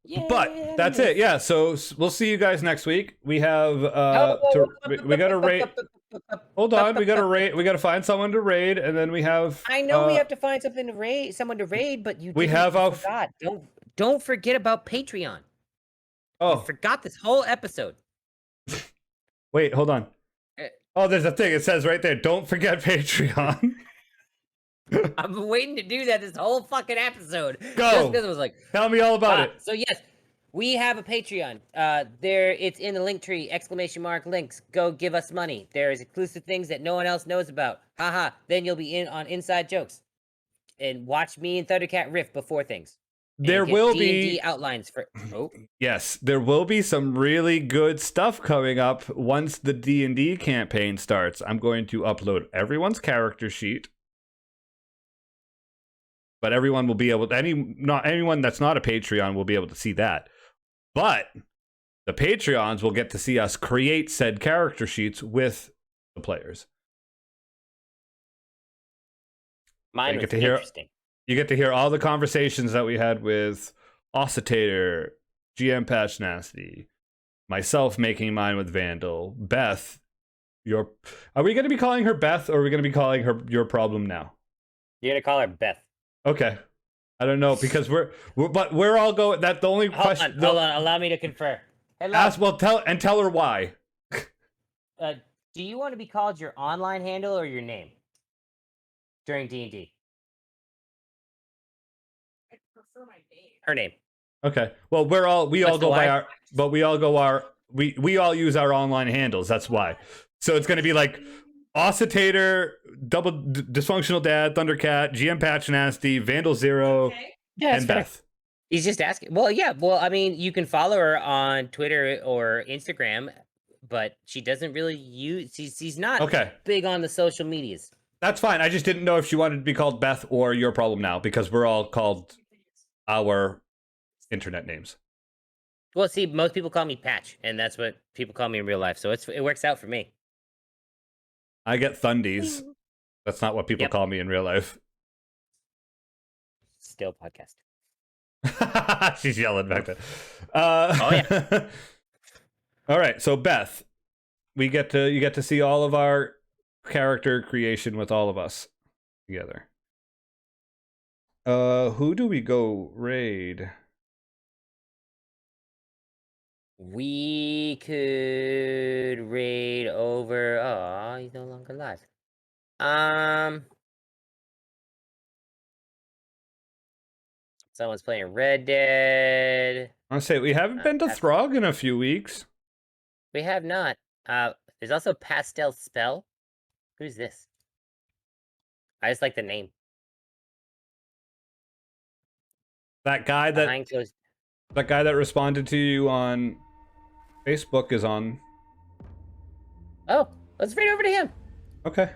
B: Yeah.
C: But that's it. Yeah. So we'll see you guys next week. We have we got to rate. Hold on. We got to rate. We got to find someone to raid, and then we have.
B: I know we have to find something to raid, someone to raid, but you.
C: We have our.
B: God, don't forget about Patreon.
C: Oh,
B: you forgot this whole episode.
C: Wait, hold on. Oh, there's a thing. It says right there. Don't forget Patreon.
B: I've been waiting to do that this whole fucking episode.
C: Go.
B: Just because it was like,
C: tell me all about it.
B: So yes, we have a Patreon. It's in the link tree. ! Links. Go give us money. There's exclusive things that no one else knows about. Haha. Then you'll be in on inside jokes, and watch me and Thundercat riff before things.
C: There will
B: D&D
C: be
B: outlines for. Oh.
C: Yes, there will be some really good stuff coming up once the D&D campaign starts. I'm going to upload everyone's character sheet. But everyone will be able to, not anyone that's not a Patreon will be able to see that. But the Patreons will get to see us create said character sheets with the players.
B: Mine was interesting.
C: You get to hear all the conversations that we had with Ossitator, GM Patch Nasty, myself making mine with Vandal, Beth. Are we going to be calling her Beth, or are we going to be calling her Your Problem Now?
B: You're going to call her Beth.
C: Okay. I don't know, because we're all going. That's the only question.
B: Hold on. Allow me to confer.
C: Hello. Tell her why.
B: Do you want to be called your online handle or your name during D&D?
D: I prefer my name.
B: Her name.
C: Okay. Well, we all use our online handles. That's why. So it's going to be like Ossitator, Double Dysfunctional Dad, Thundercat, GM Patch Nasty, Vandal Zero, and Beth.
B: He's just asking. Well, yeah. Well, I mean, you can follow her on Twitter or Instagram, but she doesn't really use. She's not big on the social medias.
C: That's fine. I just didn't know if she wanted to be called Beth or Your Problem Now, because we're all called our internet names.
B: Well, see, most people call me Patch, and that's what people call me in real life. So it works out for me.
C: I get Thundies. That's not what people call me in real life.
B: Still podcast.
C: She's yelling back there.
B: Oh yeah.
C: All right, so Beth, you get to see all of our character creation with all of us together. Who do we go raid?
B: We could raid over. Oh, he's no longer alive. Someone's playing Red Dead.
C: I say we haven't been to Throg in a few weeks.
B: We have not. There's also Pastel Spell. Who's this? I just like the name.
C: That guy that responded to you on Facebook is on.
B: Oh, let's raid over to him.
C: Okay.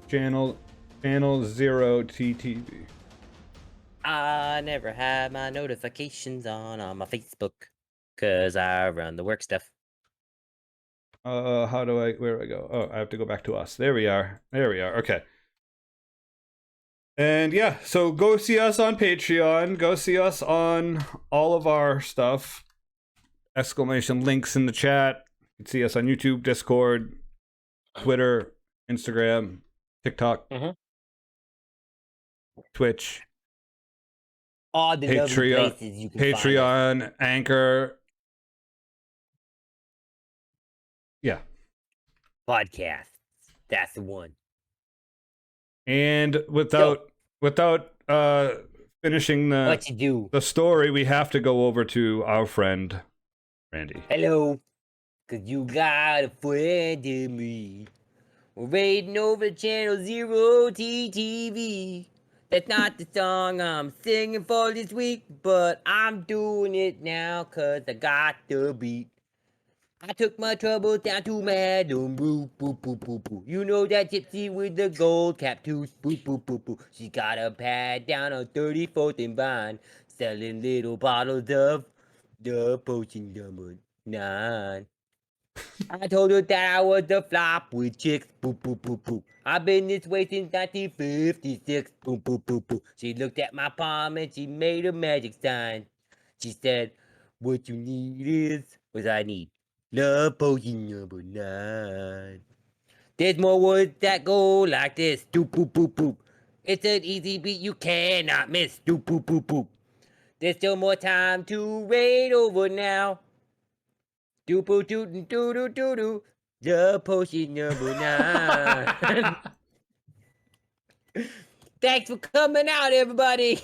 C: Channel 0 TTV.
B: I never had my notifications on my Facebook because I run the work stuff.
C: Where do I go? Oh, I have to go back to us. There we are. Okay. And yeah, so go see us on Patreon. Go see us on all of our stuff. Links in the chat. You can see us on YouTube, Discord, Twitter, Instagram, TikTok, Twitch,
B: all the
C: Patreon,
B: places you can
C: find Anchor. Yeah.
B: Podcast. That's the one.
C: And without finishing the story, we have to go over to our friend Randy.
B: Hello. Cause you got a friend in me. We're raiding over channel 0 TTV. That's not the song I'm singing for this week, but I'm doing it now cause I got the beat. I took my troubles down to Madam Boo, boo, boo, boo, boo. You know that gypsy with the gold cap tooth, boo, boo, boo, boo. She got a pad down on 34th and Vine, selling little bottles of the potion number 9. I told her that I was the flop with chicks, boo, boo, boo, boo. I've been this way since 1956, boo, boo, boo, boo. She looked at my palm and she made a magic sign. She said, what you need is, what I need? Love potion number 9. There's more words that go like this, doop, boop, boop, boop. It's an easy beat you cannot miss, doop, boop, boop, boop. There's still more time to raid over now. Doo-poo doo doo doo doo doo doo. The potion number 9. Thanks for coming out, everybody.